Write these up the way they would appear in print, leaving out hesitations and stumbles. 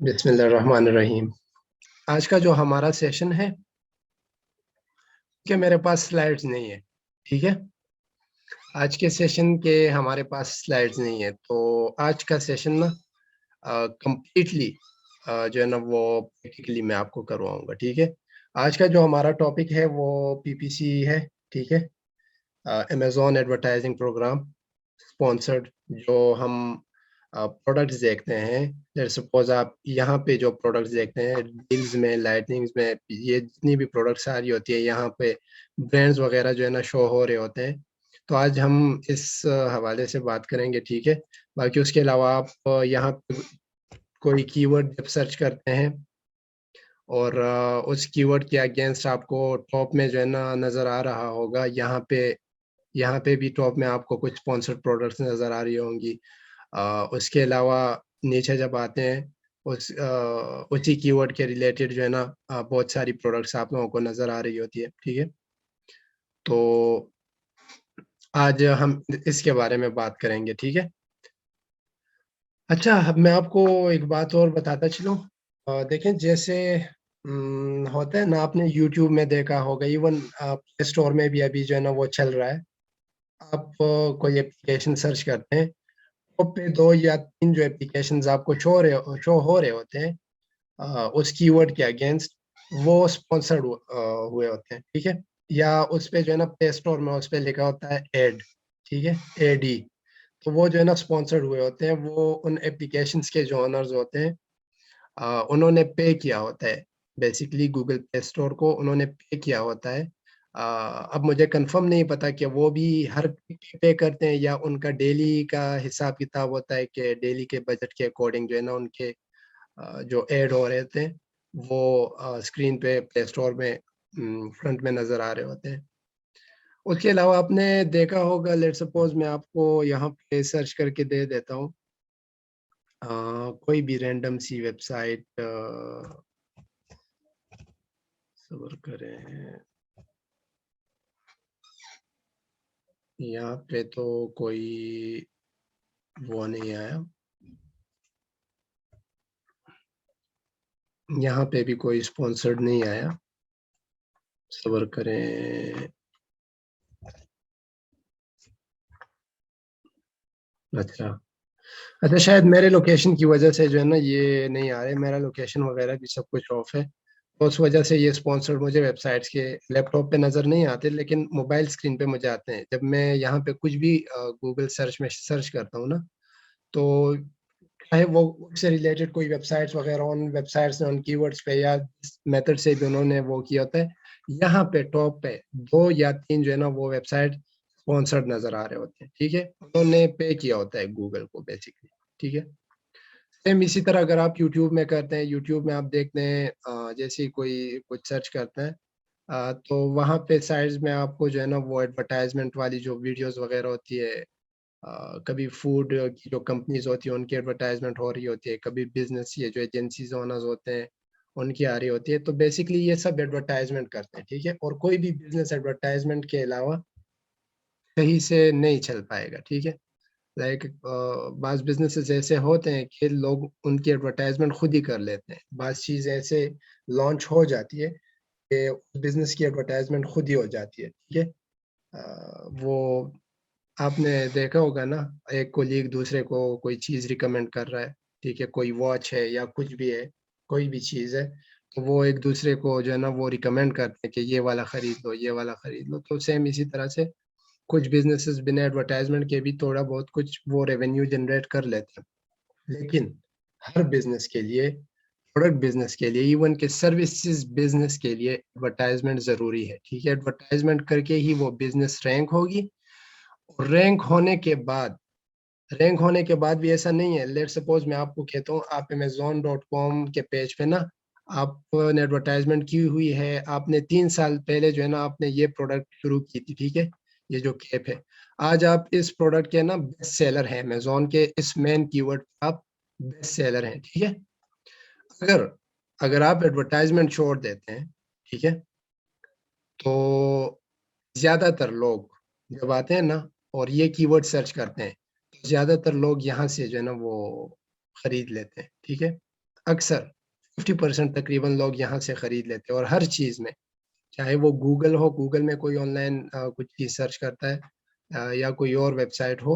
बिस्मिल्लाहिर्रहमानिर्रहीम। आज का जो हमारा सेशन है कि मेरे पास स्लाइड्स नहीं है, ठीक है? आज के सेशन के हमारे पास स्लाइड्स नहीं है, तो आज का सेशन ना कंप्लीटली जो है ना वो प्रैक्टिकली मैं आपको करवाऊँगा, ठीक है? आज का जो हमारा टॉपिक है वो पीपीसी है, ठीक है? अमेज़न एडवर्टाइजिंग प्रोग्राम स्पॉन्सर्ड जो हम प्रोडक्ट्स देखते हैं। लेट्स सपोज आप यहाँ पे जो प्रोडक्ट्स देखते हैं डील्स में, लाइटनिंग्स में, ये जितनी भी प्रोडक्ट्स आ रही होती है यहाँ पे ब्रांड्स वगैरह जो है ना शो हो रहे होते हैं। तो आज हम इस हवाले से बात करेंगे, ठीक है? बाकी उसके अलावा आप यहाँ पे कोई कीवर्ड जब सर्च करते हैं और उस कीवर्ड के अगेंस्ट आपको टॉप में जो है ना नज़र आ रहा होगा, यहाँ पे भी टॉप में आपको कुछ स्पॉन्सर्ड प्रोडक्ट्स नज़र आ रही होंगी। उसके अलावा नीचे जब आते हैं उसी कीवर्ड के रिलेटेड जो है ना बहुत सारी प्रोडक्ट्स आप लोगों को नज़र आ रही होती है, ठीक है? तो आज हम इसके बारे में बात करेंगे, ठीक है? अच्छा, अब मैं आपको एक बात और बताता चलूँ। देखें जैसे होता है ना, आपने यूट्यूब में देखा होगा, इवन प्ले स्टोर में भी अभी जो है ना वो चल रहा है। आप कोई एप्लीकेशन सर्च करते हैं, टॉप पे 2 या 3 जो एप्लीकेशंस आपको शो हो रहे होते हैं उस कीवर्ड के अगेंस्ट, वो स्पॉन्सर्ड हुए होते हैं, ठीक है? या उस पे जो है ना प्ले स्टोर में उस पे लिखा होता है एड, ठीक है? एडी। तो वो जो है ना स्पॉन्सर्ड हुए होते हैं, वो उन एप्लीकेशंस के जो ओनर्स होते हैं उन्होंने पे किया होता है। बेसिकली गूगल प्ले स्टोर को उन्होंने पे किया होता है। अब मुझे कंफर्म नहीं पता कि वो भी हर पे करते हैं या उनका डेली का हिसाब-किताब होता है कि डेली के बजट के अकॉर्डिंग जो है ना उनके जो ऐड हो रहे थे, वो स्क्रीन पे प्ले स्टोर में फ्रंट में नज़र आ रहे होते हैं। उसके अलावा आपने देखा होगा, लेट्स सपोज़ मैं आपको यहाँ पे सर्च करके दे देता हूँ कोई भी रैंडम सी वेबसाइट सब्र करें, यहाँ पे तो कोई वो नहीं आया, यहाँ पे भी कोई स्पॉन्सर्ड नहीं आया, सब्र करें। अच्छा। अच्छा, शायद मेरे लोकेशन की वजह से जो है ना ये नहीं आ रहे, मेरा लोकेशन वगैरह भी सब कुछ ऑफ है। तो उस वजह से ये स्पॉन्सर्ड मुझे वेबसाइट्स के लैपटॉप पे नज़र नहीं आते, लेकिन मोबाइल स्क्रीन पे मुझे आते हैं। जब मैं यहाँ पे कुछ भी गूगल सर्च में सर्च करता हूँ ना, तो चाहे वो उससे रिलेटेड कोई वेबसाइट्स वगैरह, उन वेबसाइट्स ने उन कीवर्ड्स पे या इस मेथड से भी उन्होंने वो किया होता है, यहाँ पे टॉप पे 2 या 3 जो है ना वो वेबसाइट स्पॉन्सर्ड नज़र आ रहे होते हैं, ठीक है? उन्होंने पे किया होता है गूगल को बेसिकली, ठीक है? सेम इसी तरह अगर आप यूट्यूब में करते हैं, यूट्यूब में आप देखते हैं जैसे ही कोई कुछ सर्च करता है तो वहाँ पे साइड्स में आपको जो है ना वो एडवर्टाइज़मेंट वाली जो वीडियोज़ वगैरह होती है, कभी फूड की जो कंपनीज़ होती हैं उनकी एडवर्टाइज़मेंट हो रही होती है, कभी बिज़नेस ये जो एजेंसीज़ ओनर्स होते हैं, उनकी आ रही होती है। तो बेसिकली ये सब एडवर्टाइज़मेंट करते हैं, ठीक है? और कोई भी बिज़नेस एडवर्टाइज़मेंट के अलावा सही से नहीं चल पाएगा, ठीक है? लाइक बाज़ बिज़नेसेस ऐसे होते हैं कि लोग उनकी एडवर्टाइज़मेंट खुद ही कर लेते हैं। बाज़ चीज़ ऐसे लॉन्च हो जाती है कि बिज़नेस की एडवर्टाइज़मेंट खुद ही हो जाती है, ठीक है? वो आपने देखा होगा ना, एक कोलीग दूसरे को कोई चीज़ रिकमेंड कर रहा है, ठीक है? कोई वॉच है या कुछ भी है, कोई भी चीज़ है, तो वो एक दूसरे को जो है ना वो रिकमेंड करते हैं कि ये वाला खरीद लो, ये वाला खरीद लो। तो सेम इसी तरह से कुछ बिज़नेसेस बिना एडवर्टाइज़मेंट के भी थोड़ा बहुत कुछ वो रेवेन्यू जनरेट कर लेते हैं। लेकिन हर बिज़नेस के लिए, प्रोडक्ट बिज़नेस के लिए, इवन के सर्विसेज़ बिज़नेस के लिए एडवर्टाइज़मेंट ज़रूरी है, ठीक है? एडवर्टाइज़मेंट करके ही वो बिज़नेस रैंक होगी और रैंक होने के बाद भी ऐसा नहीं है, लेट्स सपोज़ मैं आपको कहता हूँ, आप amazon.com के पेज पे ना आपने एडवर्टाइज़मेंट की हुई है, आपने 3 साल पहले जो है ना आपने ये प्रोडक्ट शुरू की थी, ठीक है? ये जो कैप है। आज आप इस प्रोडक्ट के ना बेस्ट सेलर हैं, अमेज़न के इस मेन कीवर्ड पे आप बेस्ट सेलर हैं, ठीक है? अगर अगर आप एडवर्टाइज़मेंट छोड़ देते हैं, ठीक है? तो ज़्यादातर लोग जब आते हैं ना और ये कीवर्ड सर्च करते हैं, तो ज़्यादातर लोग यहाँ से जो है ना वो खरीद लेते हैं, ठीक है? अक्सर 50% तकरीबन लोग यहाँ से खरीद लेते हैं, और हर चीज़ में, चाहे वो गूगल हो, गूगल में कोई ऑनलाइन कुछ चीज़ सर्च करता है, या कोई और वेबसाइट हो,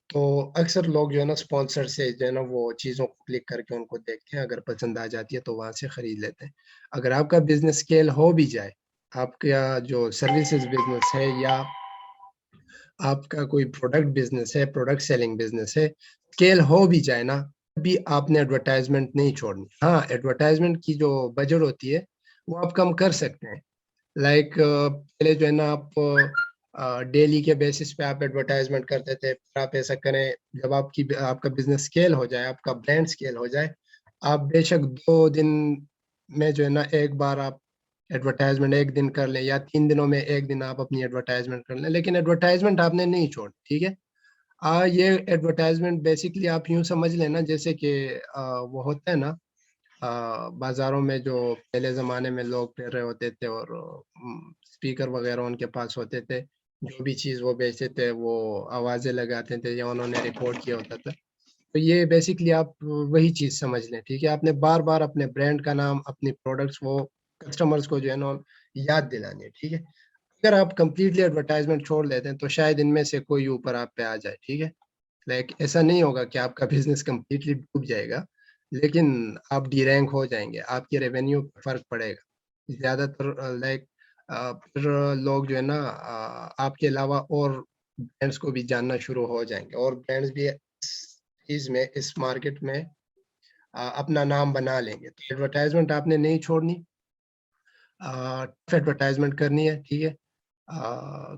तो अक्सर लोग जो है ना स्पॉन्सर से जो है ना वो चीज़ों को क्लिक करके उनको देखते हैं, अगर पसंद आ जाती है तो वहाँ से खरीद लेते हैं। अगर आपका बिज़नेस स्केल हो भी जाए, आपका जो सर्विसेज़ बिज़नेस है या आपका कोई प्रोडक्ट बिज़नेस है, प्रोडक्ट सेलिंग बिज़नेस है, स्केल हो भी जाए ना, भी आपने एडवर्टाइज़मेंट नहीं छोड़नी। हाँ, एडवर्टाइज़मेंट की जो बजट होती है, वो आप कम कर सकते हैं। लाइक पहले जो है ना आप डेली के बेसिस पे आप एडवर्टाइज़मेंट करते थे, फिर आप ऐसा करें, जब आपका बिज़नेस स्केल हो जाए, आपका ब्रांड स्केल हो जाए, आप बेशक 2 दिन में जो है ना एक बार आप एडवर्टाइज़मेंट 1 दिन कर लें, या 3 दिनों में 1 दिन आप अपनी एडवर्टाइज़मेंट कर लें, लेकिन एडवर्टाइज़मेंट आपने नहीं छोड़नी, ठीक है? ये एडवर्टाइज़मेंट बेसिकली आप यूँ समझ लें ना, जैसे कि वो होता है ना, बाज़ारों में जो पहले ज़माने में लोग फिर रहे होते थे, और स्पीकर वग़ैरह उनके पास होते थे, जो भी चीज़ वो बेचते थे, वो आवाज़ें लगाते थे या उन्होंने रिकॉर्ड किया होता था। तो ये बेसिकली आप वही चीज़ समझ लें, ठीक है? आपने बार-बार अपने ब्रांड का नाम, अपनी प्रोडक्ट्स वो कस्टमर्स को जो है ना याद दिलानी है, ठीक है? अगर आप कंप्लीटली एडवर्टाइज़मेंट छोड़ देते हैं, तो शायद इनमें से कोई ऊपर आप पे आ जाए, ठीक है? लाइक ऐसा नहीं होगा कि आपका बिज़नेस कंप्लीटली डूब जाएगा, लेकिन आप डीरैंक हो जाएँगे, आपके रेवेन्यू पे फ़र्क पड़ेगा। ज़्यादातर फिर लोग जो है ना आपके अलावा और ब्रांड्स को भी जानना शुरू हो जाएँगे, और ब्रांड्स भी इस चीज़ में, इस मार्केट में अपना नाम बना लेंगे। तो एडवर्टाइज़मेंट आपने नहीं छोड़नी, एडवर्टाइज़मेंट करनी है, ठीक है?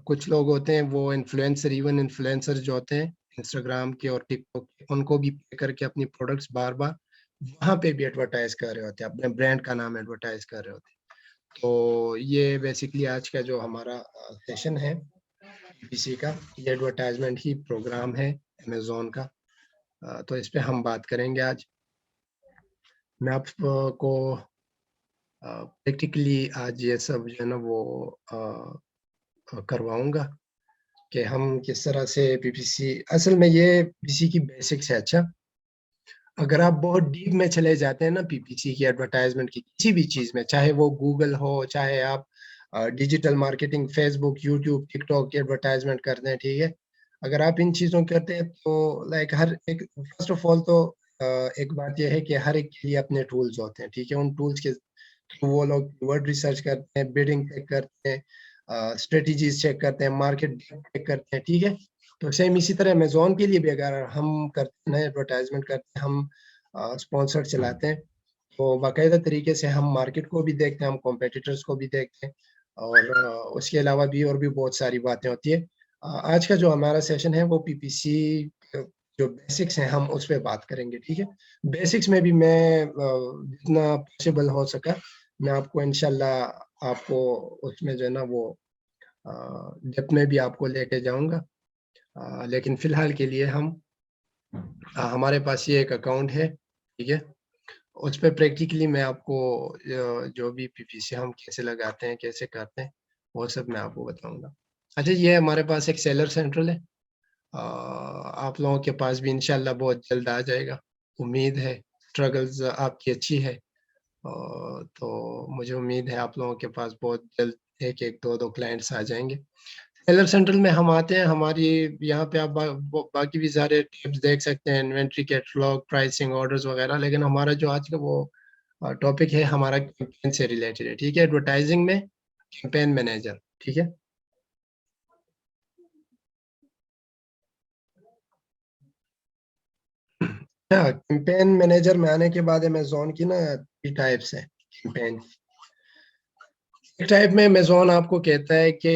कुछ लोग होते हैं वो इन्फ्लुएंसर, इवन इन्फ्लुएंसर जो होते हैं इंस्टाग्राम के और टिकटॉक के, उनको भी पे करके अपनी प्रोडक्ट्स बार-बार वहाँ पे भी एडवर्टाइज़ कर रहे होते हैं, अपने ब्रांड का नाम एडवर्टाइज़ कर रहे होते हैं। तो ये बेसिकली आज का जो हमारा सेशन है पीपीसी का, ये एडवर्टाइज़मेंट ही प्रोग्राम है अमेज़न का। तो इस पे हम बात करेंगे आज। मैं आपको प्रैक्टिकली आज ये सब जो है ना वो करवाऊँगा कि हम किस तरह से पीपीसी, असल में ये पीपीसी की बेसिक्स है। अच्छा, अगर आप बहुत डीप में चले जाते हैं ना पीपीसी की एडवर्टाइज़मेंट की किसी भी चीज़ में, चाहे वो गूगल हो, चाहे आप digital marketing, Facebook, YouTube, TikTok की एडवर्टाइज़मेंट करते हैं, ठीक है? अगर आप इन चीज़ों को करते हैं तो लाइक हर एक, फ़र्स्ट ऑफ ऑल तो एक बात ये है कि हर एक के लिए अपने टूल्स होते हैं, ठीक है? उन टूल्स के थ्रू वो लोग कीवर्ड रिसर्च करते हैं, बिडिंग चेक करते हैं, स्ट्रैटेजीज़ चेक करते हैं, मार्केट चेक करते हैं, ठीक है? तो सेम इसी तरह अमेज़न के लिए भी अगर हम करते हैं ना एडवर्टाइज़मेंट करते हैं, हम स्पॉन्सर्ड चलाते हैं, तो बाकायदा तरीके से हम मार्केट को भी देखते हैं, हम कॉम्पिटिटर्स को भी देखते हैं, और उसके अलावा भी और भी बहुत सारी बातें होती हैं। आज का जो हमारा सेशन है वो पीपीसी जो बेसिक्स हैं हम उस पे बात करेंगे, ठीक है? बेसिक्स में भी मैं जितना पॉसिबल हो सका मैं आपको इंशाल्लाह आपको उसमें जो है ना वो अ, डेप्थ में भी आपको लेके जाऊँगा। लेकिन फ़िलहाल के लिए हम हमारे पास ये एक अकाउंट है, ठीक है? उस पे प्रैक्टिकली मैं आपको जो भी पीपीसी हम कैसे लगाते हैं, कैसे करते हैं, वो सब मैं आपको बताऊँगा। अच्छा, ये हमारे पास एक सेलर सेंट्रल है। आप लोगों के पास भी इंशाल्लाह बहुत जल्द आ जाएगा, उम्मीद है। स्ट्रगल्स आपकी अच्छी है, तो मुझे उम्मीद है आप लोगों के पास बहुत जल्द 1-1, 2-2 क्लाइंट्स आ जाएँगे। सेलर सेंट्रल में हम आते हैं, हमारी यहाँ पे आप बाकी भी सारे टिप्स देख सकते हैं, इन्वेंटरी कैटलॉग, प्राइसिंग, ऑर्डर्स वगैरह, लेकिन हमारा जो आज का वो टॉपिक है हमारा कैंपेन से रिलेटेड है, ठीक है? एडवर्टाइज़िंग में कैंपेन मैनेजर, ठीक है? अच्छा, कैंपेन मैनेजर में आने के बाद अमेज़न की ना 3 टाइप्स हैं कैंपेन। एक टाइप में अमेज़न आपको कहता है कि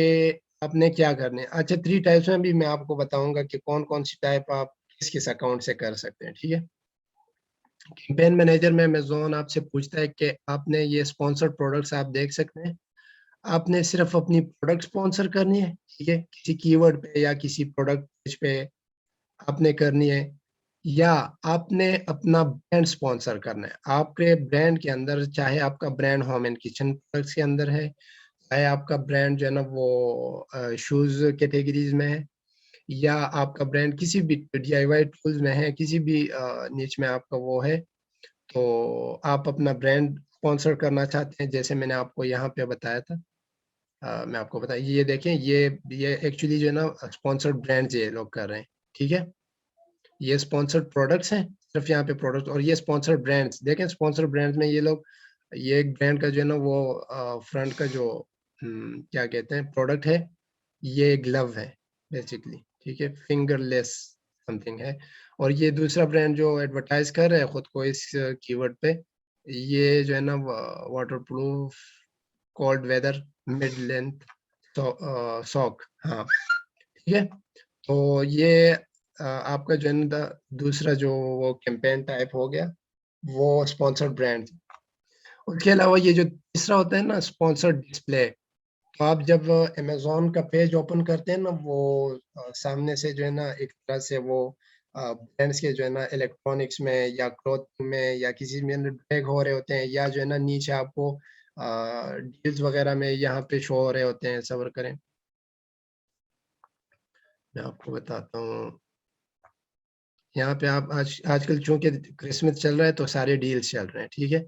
आपने क्या करना है। अच्छा, 3 टाइप्स में भी मैं आपको बताऊँगा कि कौन-कौन सी टाइप आप किस-किस अकाउंट से कर सकते हैं, ठीक है? कैंपेन मैनेजर में अमेज़न आपसे पूछता है कि आपने ये स्पॉन्सर्ड प्रोडक्ट्स आप देख सकते हैं। आपने सिर्फ़ अपनी प्रोडक्ट स्पॉन्सर करनी है, ठीक है? किसी कीवर्ड पे या किसी प्रोडक्ट पेज पे आपने करनी है, या आपने अपना ब्रांड स्पॉन्सर करना है। आपके ब्रांड के अंदर, चाहे आपका brand home and kitchen products के अंदर है, चाहे आपका ब्रांड जो है ना वो शूज़ कैटेगरीज़ में है, या आपका ब्रांड किसी भी डीआईवाई टूल्स में है, किसी भी निच में आपका वो है, तो आप अपना ब्रांड स्पॉन्सर करना चाहते हैं, जैसे मैंने आपको यहाँ पे बताया था। मैं आपको बताया, ये देखें, ये एक्चुअली जो है ना स्पॉन्सर्ड ब्रांड्स ये लोग कर रहे हैं, ठीक है? ये स्पॉन्सर्ड प्रोडक्ट्स हैं, सिर्फ यहाँ पे प्रोडक्ट, और ये स्पॉन्सर्ड ब्रांड्स देखें। स्पॉन्सर्ड ब्रांड्स में ये लोग, ये एक ब्रांड का जो है ना वो फ्रंट का जो क्या कहते हैं प्रोडक्ट है, ये ग्लव है बेसिकली, ठीक है? फिंगरलेस समथिंग है। और ये दूसरा ब्रांड जो एडवर्टाइज कर रहा है खुद को इस कीवर्ड पे, ये जो है ना waterproof cold weather mid length sock, हाँ, ठीक है? तो ये आपका जो है ना दूसरा जो वो कैंपेन टाइप हो गया, वो स्पॉन्सर्ड ब्रांड। उसके अलावा ये जो तीसरा होता है ना स्पॉन्सर्ड डिस्प्ले, तो आप जब अमेज़न का पेज ओपन करते हैं ना, वो सामने से जो है ना एक तरह से वो ब्रांड्स के जो है ना इलेक्ट्रॉनिक्स में या क्लॉथिंग में या किसी में ड्रैग हो रहे होते हैं, या जो है ना नीचे आपको डील्स वगैरह में यहाँ पे शो हो रहे होते हैं। सब्र करें, मैं आपको बताता हूँ। यहाँ पे आप आजकल चूँकि क्रिसमस चल रहा है तो सारे डील्स चल रहे हैं, ठीक है?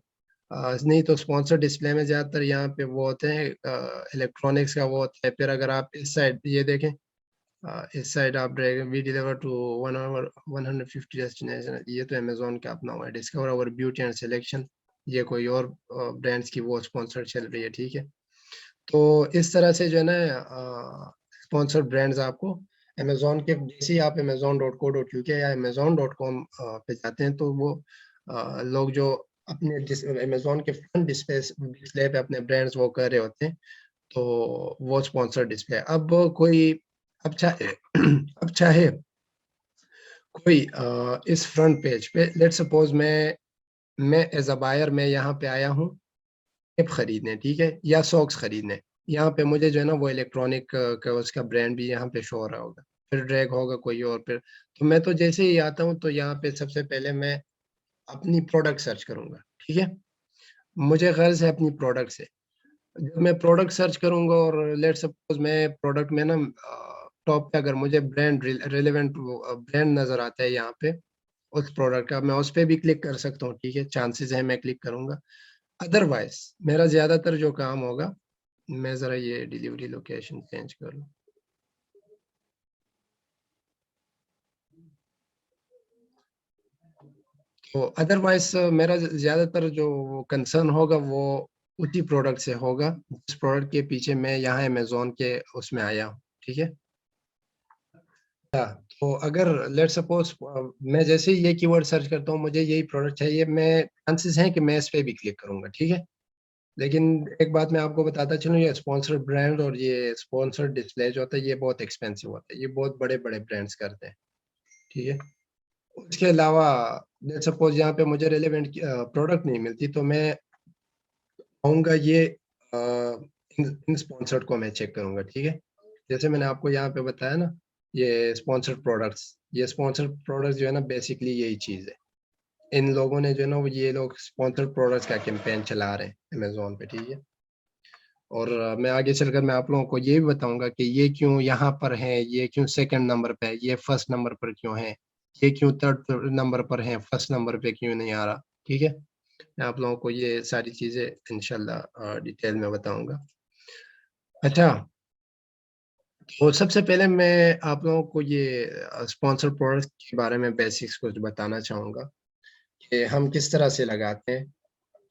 नहीं तो स्पॉन्सर डिस्प्ले में ज़्यादातर यहाँ पे वो होते हैं इलेक्ट्रॉनिक्स का वो होता है। फिर अगर आप इस साइड ये देखें, इस साइड आप वी डिलीवर टू 150 डेस्टिनेशन, ये तो अमेज़न का अपना हुआ है। Discover our beauty and selection, ये कोई और ब्रांड्स की वो स्पॉन्सर चल रही है, ठीक है? तो इस तरह से जो है ना स्पॉन्सर्ड ब्रांड्स आपको अमेज़न के, जैसे ही आप amazon.co.uk या amazon.com पे जाते हैं, तो वो लोग जो अपने अमेज़न के फ्रंट डिस्प्ले पे अपने ब्रांड्स वो कर रहे होते हैं, तो वो स्पॉन्सर्ड डिस्प्ले। अब कोई, अब चाहे अब चाहे कोई इस फ्रंट पेज पे, लेट्स सपोज मैं एज अ बायर मैं यहाँ पे आया हूँ टेप खरीदने, ठीक है? या सॉक्स खरीदने। यहाँ पे मुझे जो है ना वो इलेक्ट्रॉनिक का उसका ब्रांड भी यहाँ पे शो हो रहा होगा, फिर ड्रैग होगा कोई और, फिर तो मैं तो जैसे ही आता हूँ तो यहाँ पे सबसे पहले मैं अपनी प्रोडक्ट सर्च करूँगा, ठीक है? मुझे गर्ज़ है अपनी प्रोडक्ट से। जब मैं प्रोडक्ट सर्च करूँगा और लेट्स सपोज़ मैं प्रोडक्ट में ना टॉप पे अगर मुझे ब्रांड रिलेवेंट ब्रांड नज़र आता है यहाँ पे उस प्रोडक्ट का, मैं उस पे भी क्लिक कर सकता हूँ, ठीक है? चांसेस हैं मैं क्लिक करूँगा। अदरवाइज़ मेरा ज़्यादातर जो काम होगा, मैं ज़रा ये डिलीवरी लोकेशन चेंज कर लूँ। तो अदरवाइज़ मेरा ज़्यादातर जो कंसर्न होगा वो उसी प्रोडक्ट से होगा, जिस प्रोडक्ट के पीछे मैं यहाँ अमेज़न के उसमें आया हूँ, ठीक है? हाँ, तो अगर लेट्स सपोज़ मैं जैसे ही ये कीवर्ड सर्च करता हूँ, मुझे यही प्रोडक्ट चाहिए, मैं चांसेस हैं कि मैं इस पे भी क्लिक करूँगा, ठीक है? लेकिन एक बात मैं आपको बताता चलूँ, ये स्पॉन्सर्ड ब्रांड और ये स्पॉन्सर्ड डिस्प्ले जो होता है, ये बहुत एक्सपेंसिव होता है, ये बहुत बड़े-बड़े ब्रांड्स करते हैं, ठीक है? उसके अलावा लेट्स सपोज़ यहाँ पे मुझे रिलेवेंट प्रोडक्ट नहीं मिलती, तो मैं कहूँगा ये अ, इन स्पॉन्सर्ड को मैं चेक करूँगा, ठीक है? जैसे मैंने आपको यहाँ पे बताया ना, ये स्पॉन्सर्ड प्रोडक्ट्स, ये स्पॉन्सर्ड प्रोडक्ट्स जो है ना बेसिकली यही चीज़ है। इन लोगों ने जो है ना वो ये लोग स्पॉन्सर्ड प्रोडक्ट्स का कैंपेन चला रहे हैं अमेज़न पे, ठीक है? और मैं आगे चलकर मैं आप लोगों को ये भी बताऊँगा कि ये क्यों यहाँ पर हैं, ये क्यों सेकंड नंबर पे है, ये फर्स्ट नंबर पर क्यों है, ये क्यों थर्ड नंबर पर है, फर्स्ट नंबर पे क्यों नहीं आ रहा, ठीक है? मैं आप लोगों को ये सारी चीज़ें इंशाल्लाह डिटेल में बताऊँगा। अच्छा, तो सबसे पहले मैं आप लोगों को ये स्पॉन्सर प्रोडक्ट्स के बारे में बेसिक्स कुछ बताना चाहूँगा कि हम किस तरह से लगाते हैं।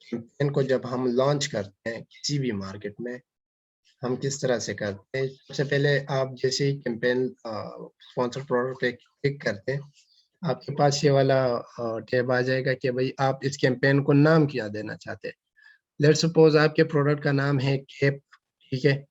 कैंपेन को जब हम लॉन्च करते हैं किसी भी मार्केट में, हम किस तरह से करते हैं। सबसे पहले आप जैसे ही कैंपेन स्पॉन्सर प्रोडक्ट पे क्लिक करते हैं, आपके पास ये वाला टैब आ जाएगा कि भई आप इस कैंपेन को नाम क्या देना चाहते हैं। लेट्स सपोज़ आपके प्रोडक्ट का नाम है केप, ठीक है?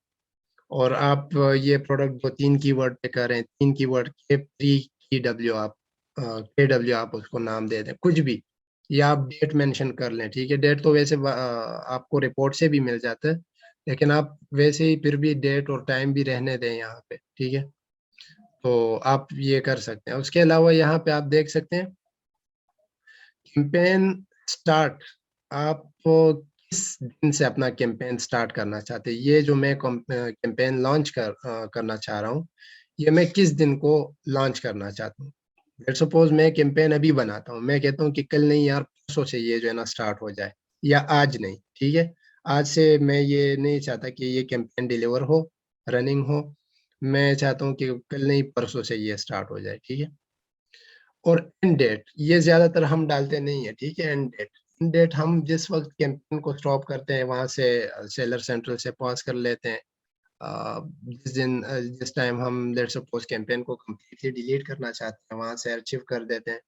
और आप ये प्रोडक्ट 2-3 कीवर्ड पे कर रहे हैं, 3 कीवर्ड केप 3 कीडब्ल्यू आप केडब्ल्यू आप उसको नाम दे दें, कुछ भी, या आप डेट मेंशन कर लें, ठीक है? डेट तो वैसे आपको रिपोर्ट से भी मिल जाता है, लेकिन आप वैसे ही फिर भी डेट और टाइम भी रहने दें यहाँ पे, ठीक है? तो आप ये कर सकते हैं। उसके अलावा यहाँ पे आप देख सकते हैं कैंपेन स्टार्ट, आप किस दिन से अपना कैंपेन स्टार्ट करना चाहते हैं। ये जो मैं कैंपेन लॉन्च करना चाह रहा हूँ, ये मैं किस दिन को लॉन्च करना चाहता हूँ। लेट्स सपोज मैं कैंपेन अभी बनाता हूँ, मैं कहता हूँ कि कल नहीं यार परसों से ये जो है ना स्टार्ट हो जाए, या आज नहीं, ठीक है? आज से मैं ये नहीं चाहता कि ये कैंपेन डिलीवर हो, रनिंग हो, मैं चाहता हूँ कि कल नहीं परसों से ये स्टार्ट हो जाए, ठीक है? और एंड डेट ये ज़्यादातर हम डालते नहीं है, ठीक है? एंड डेट हम जिस वक़्त कैंपेन को स्टॉप करते हैं वहाँ से सेलर सेंट्रल से पॉज़ कर लेते हैं। जिस टाइम हम लेट्स सपोज़ कैंपेन को कंप्लीटली डिलीट करना चाहते हैं, वहाँ से आर्चिव कर देते हैं।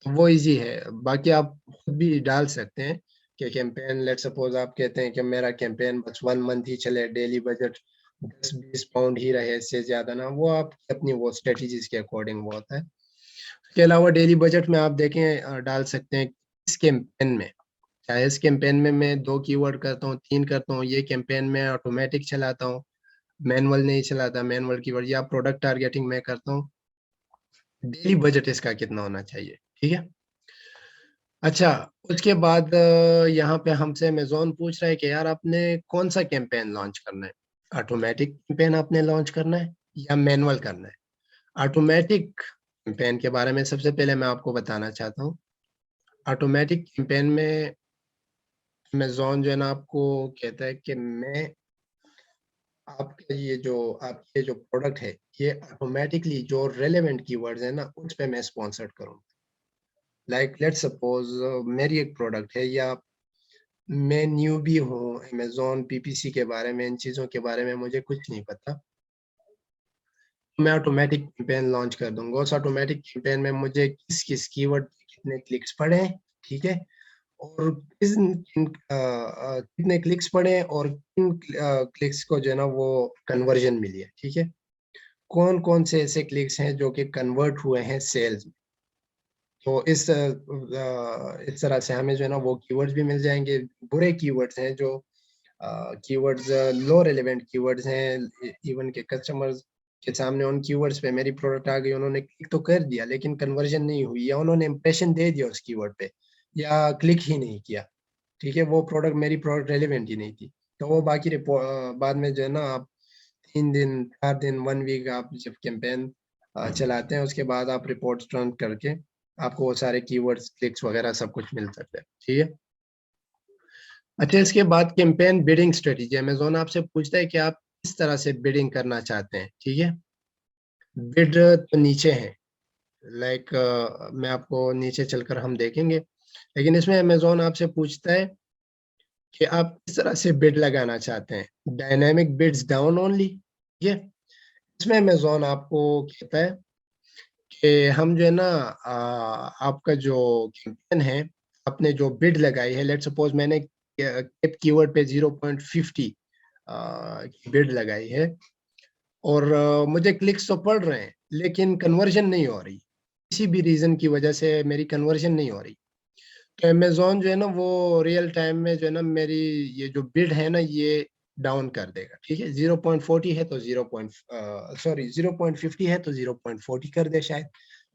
तो वो ईज़ी है। बाकी आप खुद भी डाल सकते हैं कि कैंपेन लेट्स सपोज़ आप कहते हैं कि मेरा कैंपेन बस 1 मंथ ही चले, डेली बजट 10-20 पाउंड ही रहे, इससे ज़्यादा ना, वो आपकी अपनी वो स्ट्रैटेजीज़ के अकॉर्डिंग वो होता है। इसके अलावा डेली बजट में आप देखें डाल सकते हैं इस कैंपेन में, चाहे इस कैंपेन में मैं 2 कीवर्ड करता हूँ, 3 करता हूँ, ये कैंपेन मैं ऑटोमैटिक चलाता हूँ, मैनुअल नहीं चलाता, मैनुअल कीवर्ड या प्रोडक्ट टारगेटिंग मैं करता हूँ, डेली बजट इसका कितना होना चाहिए, ठीक है? अच्छा, उसके बाद यहाँ पे हमसे अमेज़न पूछ रहा है कि यार आपने कौन-सा कैंपेन लॉन्च करना है? ऑटोमैटिक कैंपेन आपने लॉन्च करना है या मैनुअल करना है? ऑटोमैटिक कैंपेन के बारे में सबसे पहले मैं आपको बताना चाहता हूँ। ऑटोमैटिक कैंपेन में अमेज़न जो है ना आपको कहता है कि मैं आपके जो प्रोडक्ट है, ये ऑटोमैटिकली जो रिलेवेंट कीवर्ड्स हैं ना, उस पे मैं स्पॉन्सर्ड करूँ। लाइक लेट्स सपोज़ मेरी एक प्रोडक्ट है या मैं न्यूबी हूँ, अमेज़न पीपीसी के बारे में, इन चीज़ों के बारे में मुझे कुछ नहीं पता। मैं ऑटोमैटिक कैंपेन लॉन्च कर दूँगा। उस ऑटोमैटिक कैंपेन में मुझे किस-किस कीवर्ड पे कितने क्लिक्स पड़े हैं, ठीक है? और कितने क्लिक्स पड़े हैं और किन क्लिक्स को जो है ना वो कन्वर्जन मिली है, ठीक है? कौन-कौन से ऐसे क्लिक्स हैं जो कि कन्वर्ट हुए हैं सेल्स में। तो इस तरह से हमें जो है ना वो कीवर्ड्स भी मिल जाएँगे। बुरे कीवर्ड्स हैं जो कीवर्ड्स लो रिलेवेंट कीवर्ड्स हैं, इवन के कस्टमर्स के सामने उन कीवर्ड्स पे मेरी प्रोडक्ट आ गई, उन्होंने क्लिक तो कर दिया लेकिन कन्वर्जन नहीं हुई, या उन्होंने इंप्रेशन दे दिया उस कीवर्ड पे, या क्लिक ही नहीं किया, ठीक है? वो मेरी प्रोडक्ट रिलेवेंट ही नहीं थी। तो वो बाद में जो है ना आप 3 दिन, 4 दिन, 1 वीक आप जब कैंपेन चलाते हैं, उसके बाद आप रिपोर्ट्स रन करके आपको वो सारे कीवर्ड्स, क्लिक्स वगैरह सब कुछ मिल सकता है, ठीक है? अच्छा, इसके बाद कैंपेन बिडिंग स्ट्रेटजी अमेज़न आपसे पूछता है कि आप किस तरह से बिडिंग करना चाहते हैं, ठीक है? बिड तो नीचे है, लाइक मैं आपको नीचे चलकर हम देखेंगे, लेकिन इसमें अमेज़न आपसे पूछता है कि आप किस तरह से बिड लगाना चाहते हैं, डायनामिक बिड्स डाउन ओनली, ठीक है? इसमें अमेज़न आपको कहता है कि हम जो है ना आपका जो कैंपेन है, आपने जो बिड लगाई है, लेट्स सपोज़ मैंने केप कीवर्ड पे 0.50 की बिड लगाई है और मुझे क्लिक्स तो पड़ रहे हैं, लेकिन कन्वर्जन नहीं हो रही। किसी भी रीज़न की वजह से मेरी कन्वर्जन नहीं हो रही। तो अमेज़न जो है ना वो रियल टाइम में जो है ना मेरी ये जो बिड है ना ये डाउन कर देगा, ठीक है? 0.40 है तो 0.50 है तो 0.40 कर दे शायद।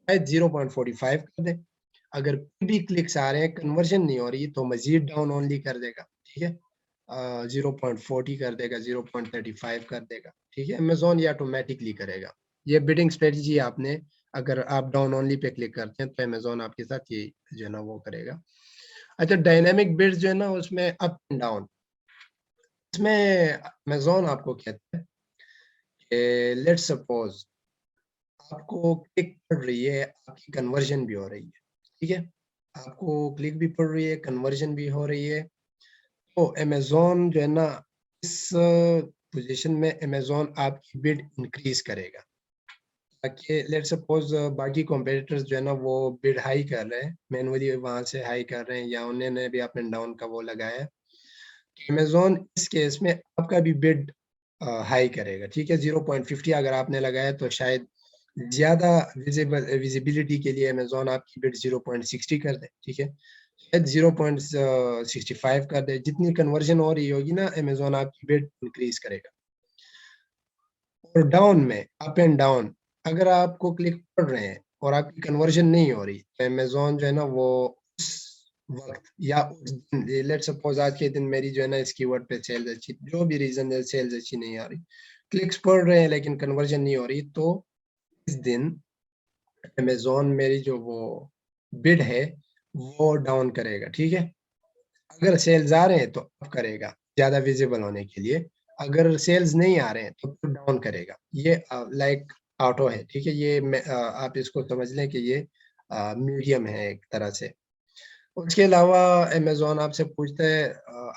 शायद 0.45 कर दें। अगर कोई भी क्लिक्स आ रहे हैं, कन्वर्जन नहीं हो रही, तो मज़ीद डाउन ओनली कर देगा, ठीक है? 0.40 कर देगा, 0.35 कर देगा, ठीक है? अमेज़न ये ऑटोमैटिकली करेगा। ये बिडिंग स्ट्रेटजी आपने अगर आप डाउन ओनली पे क्लिक करते हैं, तो अमेज़न आपके साथ ये जो है ना वो करेगा। अच्छा, डायनामिक बिड्स जो है ना उसमें अप एंड डाउन, इसमें अमेज़न आपको कहता है कि लेट्स सपोज़ आपको क्लिक पड़ रही है, आपकी कन्वर्जन भी हो रही है, ठीक है? आपको क्लिक भी पड़ रही है, कन्वर्जन भी हो रही है, तो अमेज़न जो है ना इस पोज़ीशन में अमेज़न आपकी बिड इंक्रीज़ करेगा, ताकि लेट्स सपोज़ बाकी कॉम्पिटिटर्स जो है ना वो बिड हाई कर रहे हैं, मैनुअली वहाँ से हाई कर रहे हैं या उन्होंने भी अप एंड डाउन का वो लगाया है, तो अमेज़न इस केस में आपका भी बिड हाई करेगा, ठीक है? 0.50 अगर आपने लगाया तो शायद ज़्यादा विज़िबिलिटी के लिए अमेज़न आपकी बिड 0.60 कर दे, ठीक है? शायद 0.65 कर दे, जितनी कन्वर्जन हो रही होगी ना अमेज़न आपकी बिड इंक्रीज़ करेगा। और डाउन में, अप एंड डाउन, अगर आपको क्लिक पड़ रहे हैं और आपकी कन्वर्जन नहीं हो रही, तो अमेज़न जो है ना वो उस वक़्त या उस दिन, लेट्स सपोज़ आज के दिन मेरी जो है ना इस कीवर्ड पे सेल्स अच्छी, जो भी रीज़न है सेल्स अच्छी नहीं आ रही, क्लिक्स पड़ रहे हैं लेकिन कन्वर्जन नहीं हो रही, तो इस दिन अमेज़न मेरी जो वो बिड है, वो डाउन करेगा, ठीक है? अगर सेल्स आ रहे हैं तो अप करेगा, ज़्यादा विज़िबल होने के लिए। अगर सेल्स नहीं आ रहे हैं तो फिर डाउन करेगा। ये लाइक ऑटो है, ठीक है? ये आप इसको समझ लें कि ये मीडियम है एक तरह से। उसके अलावा अमेज़न आपसे पूछता है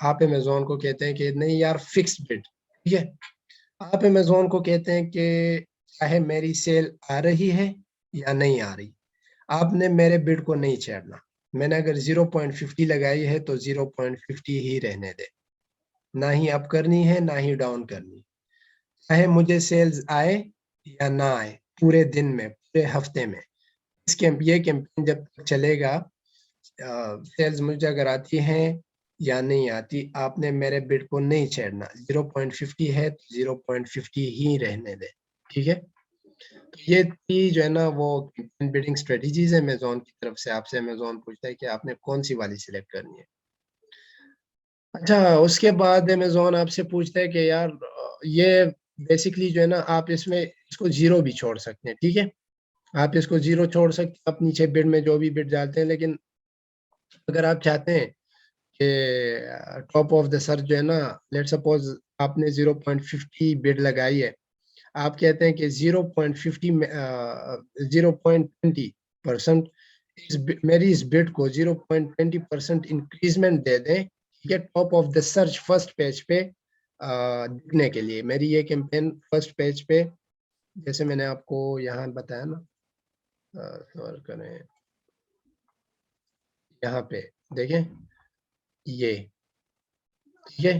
आप अमेज़न को कहते हैं कि नहीं यार फिक्स्ड बिड, ठीक है? आप अमेज़न को कहते हैं कि चाहे मेरी सेल आ रही है या नहीं आ रही, आपने मेरे बिड को नहीं छेड़ना। मैंने अगर 0.50 लगाई है तो 0.50 ही रहने दें। ना ही अप करनी है, ना ही डाउन करनी। चाहे मुझे सेल्स आए या ना आए, पूरे दिन में, पूरे हफ्ते में। ये कैंपेन जब तक चलेगा सेल्स मुझे अगर आती हैं या नहीं आती, आपने मेरे बिड को नहीं छेड़ना। 0.50 है तो 0.50 ही रहने दें, ठीक है? तो ये थी जो है ना वो कैंपेन बिडिंग स्ट्रेटजीज़ है अमेज़न की तरफ से। आपसे अमेज़न पूछता है कि आपने कौन-सी वाली सिलेक्ट करनी है। अच्छा, उसके बाद अमेज़न आपसे पूछता है कि यार ये बेसिकली जो है ना आप इसमें इसको ज़ीरो भी छोड़ सकते हैं, ठीक है? आप इसको ज़ीरो छोड़ सकते हैं, आप नीचे बिड में जो भी बिड डालते हैं, लेकिन अगर आप चाहते हैं कि टॉप ऑफ द सर्च जो है ना, लेट्स सपोज़ आपने 0.50 बिड लगाई है, आप कहते हैं कि 0.50 में 0.20% मेरी इस बिड को 0.20% इंक्रीज़मेंट दे दें, ठीक है? Top of the search first page पे दिखने के लिए। मेरी ये कैंपेन फर्स्ट पेज पे जैसे मैंने आपको यहाँ बताया ना सवाल करें यहाँ पे देखें ये, ठीक है?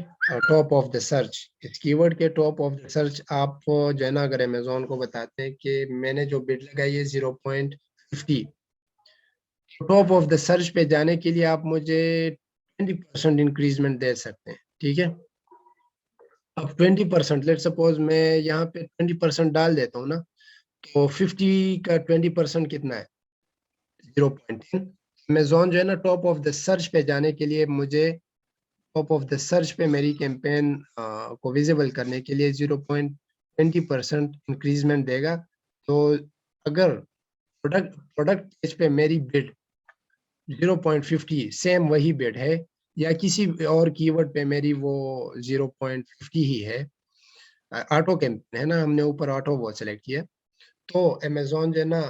टॉप ऑफ द सर्च इस कीवर्ड के टॉप ऑफ द सर्च आप जो है ना अगर अमेज़न को बताते हैं कि मैंने जो बिड लगाई है 0.50 टॉप ऑफ द सर्च पे जाने के लिए आप मुझे 20% इंक्रीज़मेंट दे सकते हैं, ठीक है? अब 20% लेट्स सपोज़ मैं यहाँ पे 20% डाल देता हूँ ना, तो 50 का 20% कितना है? 0.10 अमेज़न जो है ना टॉप ऑफ द सर्च पे जाने के लिए मुझे टॉप ऑफ द सर्च पे मेरी कैंपेन को विज़िबल करने के लिए 0.20% इंक्रीज़मेंट देगा। तो अगर प्रोडक्ट पेज पे मेरी बिड 0.50 सेम वही बिड है या किसी और कीवर्ड पे मेरी वो 0.50 ही है। ऑटो कैंपेन है ना, हमने ऊपर ऑटो वो सेलेक्ट किया। तो अमेज़न जो है ना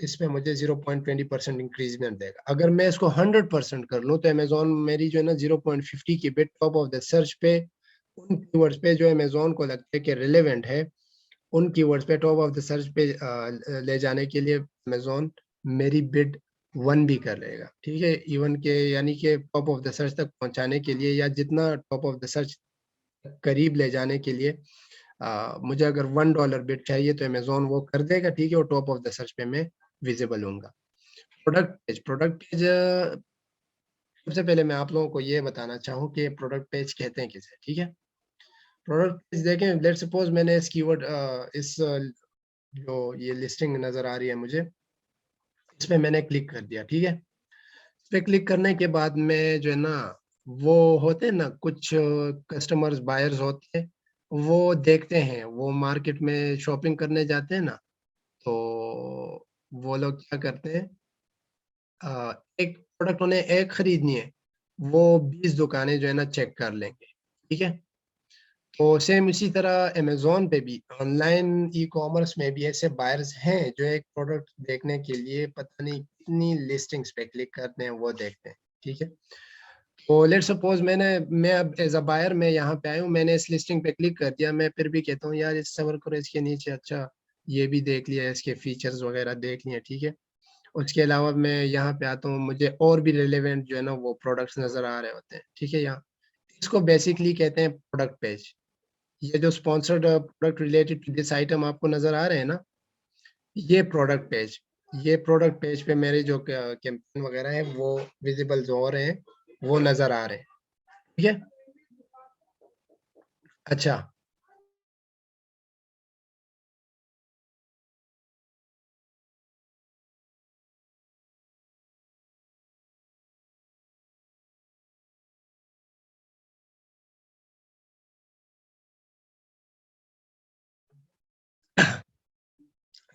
इसमें मुझे 0.20% इंक्रीज़मेंट देगा। अगर मैं इसको 100% कर लूँ तो अमेज़न मेरी जो है ना 0.50 की bid top of the search पे उन कीवर्ड्स पे जो अमेज़न को लगता है कि रिलेवेंट है, उन कीवर्ड्स पे टॉप ऑफ द सर्च पे ले जाने के लिए अमेज़न मेरी बिड 1 भी कर लेगा, ठीक है? इवन के यानी कि टॉप ऑफ द सर्च तक पहुँचाने के लिए या जितना टॉप ऑफ द सर्च करीब ले जाने के लिए मुझे अगर $1 बिड चाहिए तो अमेज़न वो कर देगा, ठीक है? और टॉप ऑफ द सर्च पे मैं विज़िबल होऊँगा। प्रोडक्ट पेज सबसे पहले मैं आप लोगों को ये बताना चाहूँ कि प्रोडक्ट पेज कहते हैं किसे, ठीक है? प्रोडक्ट पेज देखें लेट्स सपोज़ मैंने इस कीवर्ड जो ये लिस्टिंग नज़र आ रही है मुझे, इस पे मैंने क्लिक कर दिया, ठीक है? इस पे क्लिक करने के बाद में जो है ना, वो होते हैं ना कुछ कस्टमर्स बायर्स होते हैं, वो देखते हैं, वो मार्केट में शॉपिंग करने जाते हैं ना, तो वो लोग क्या करते हैं एक प्रोडक्ट उन्हें एक खरीदनी है, वो 20 दुकानें जो है ना चेक कर लेंगे, ठीक है? तो सेम इसी तरह अमेज़न पे भी ऑनलाइन ई-कॉमर्स में भी ऐसे बायर्स हैं जो एक प्रोडक्ट देखने के लिए पता नहीं कितनी लिस्टिंग्स पे क्लिक करते हैं, वो देखते हैं, ठीक है? तो लेट्स सपोज़ मैं अब एज़ अ बायर मैं यहाँ पे आया हूँ, मैंने इस लिस्टिंग पे क्लिक कर दिया, मैं फिर भी कहता हूँ यार इस सब्र करो इसके नीचे अच्छा ये भी देख लिया, इसके फीचर्स वगैरह देख लिए, ठीक है? उसके अलावा मैं यहाँ पे आता हूँ, मुझे और भी रिलेवेंट जो है ना वो प्रोडक्ट्स नज़र आ रहे होते हैं, ठीक है यहाँ। इसको बेसिकली कहते हैं प्रोडक्ट पेज। ये जो sponsored product related to this item आपको नज़र आ रहे हैं ना, ये प्रोडक्ट पेज पे मेरे जो कैंपेन वगैरह है वो विज़िबल जो हो रहे हैं, वो नज़र आ रहे हैं, ठीक है? अच्छा,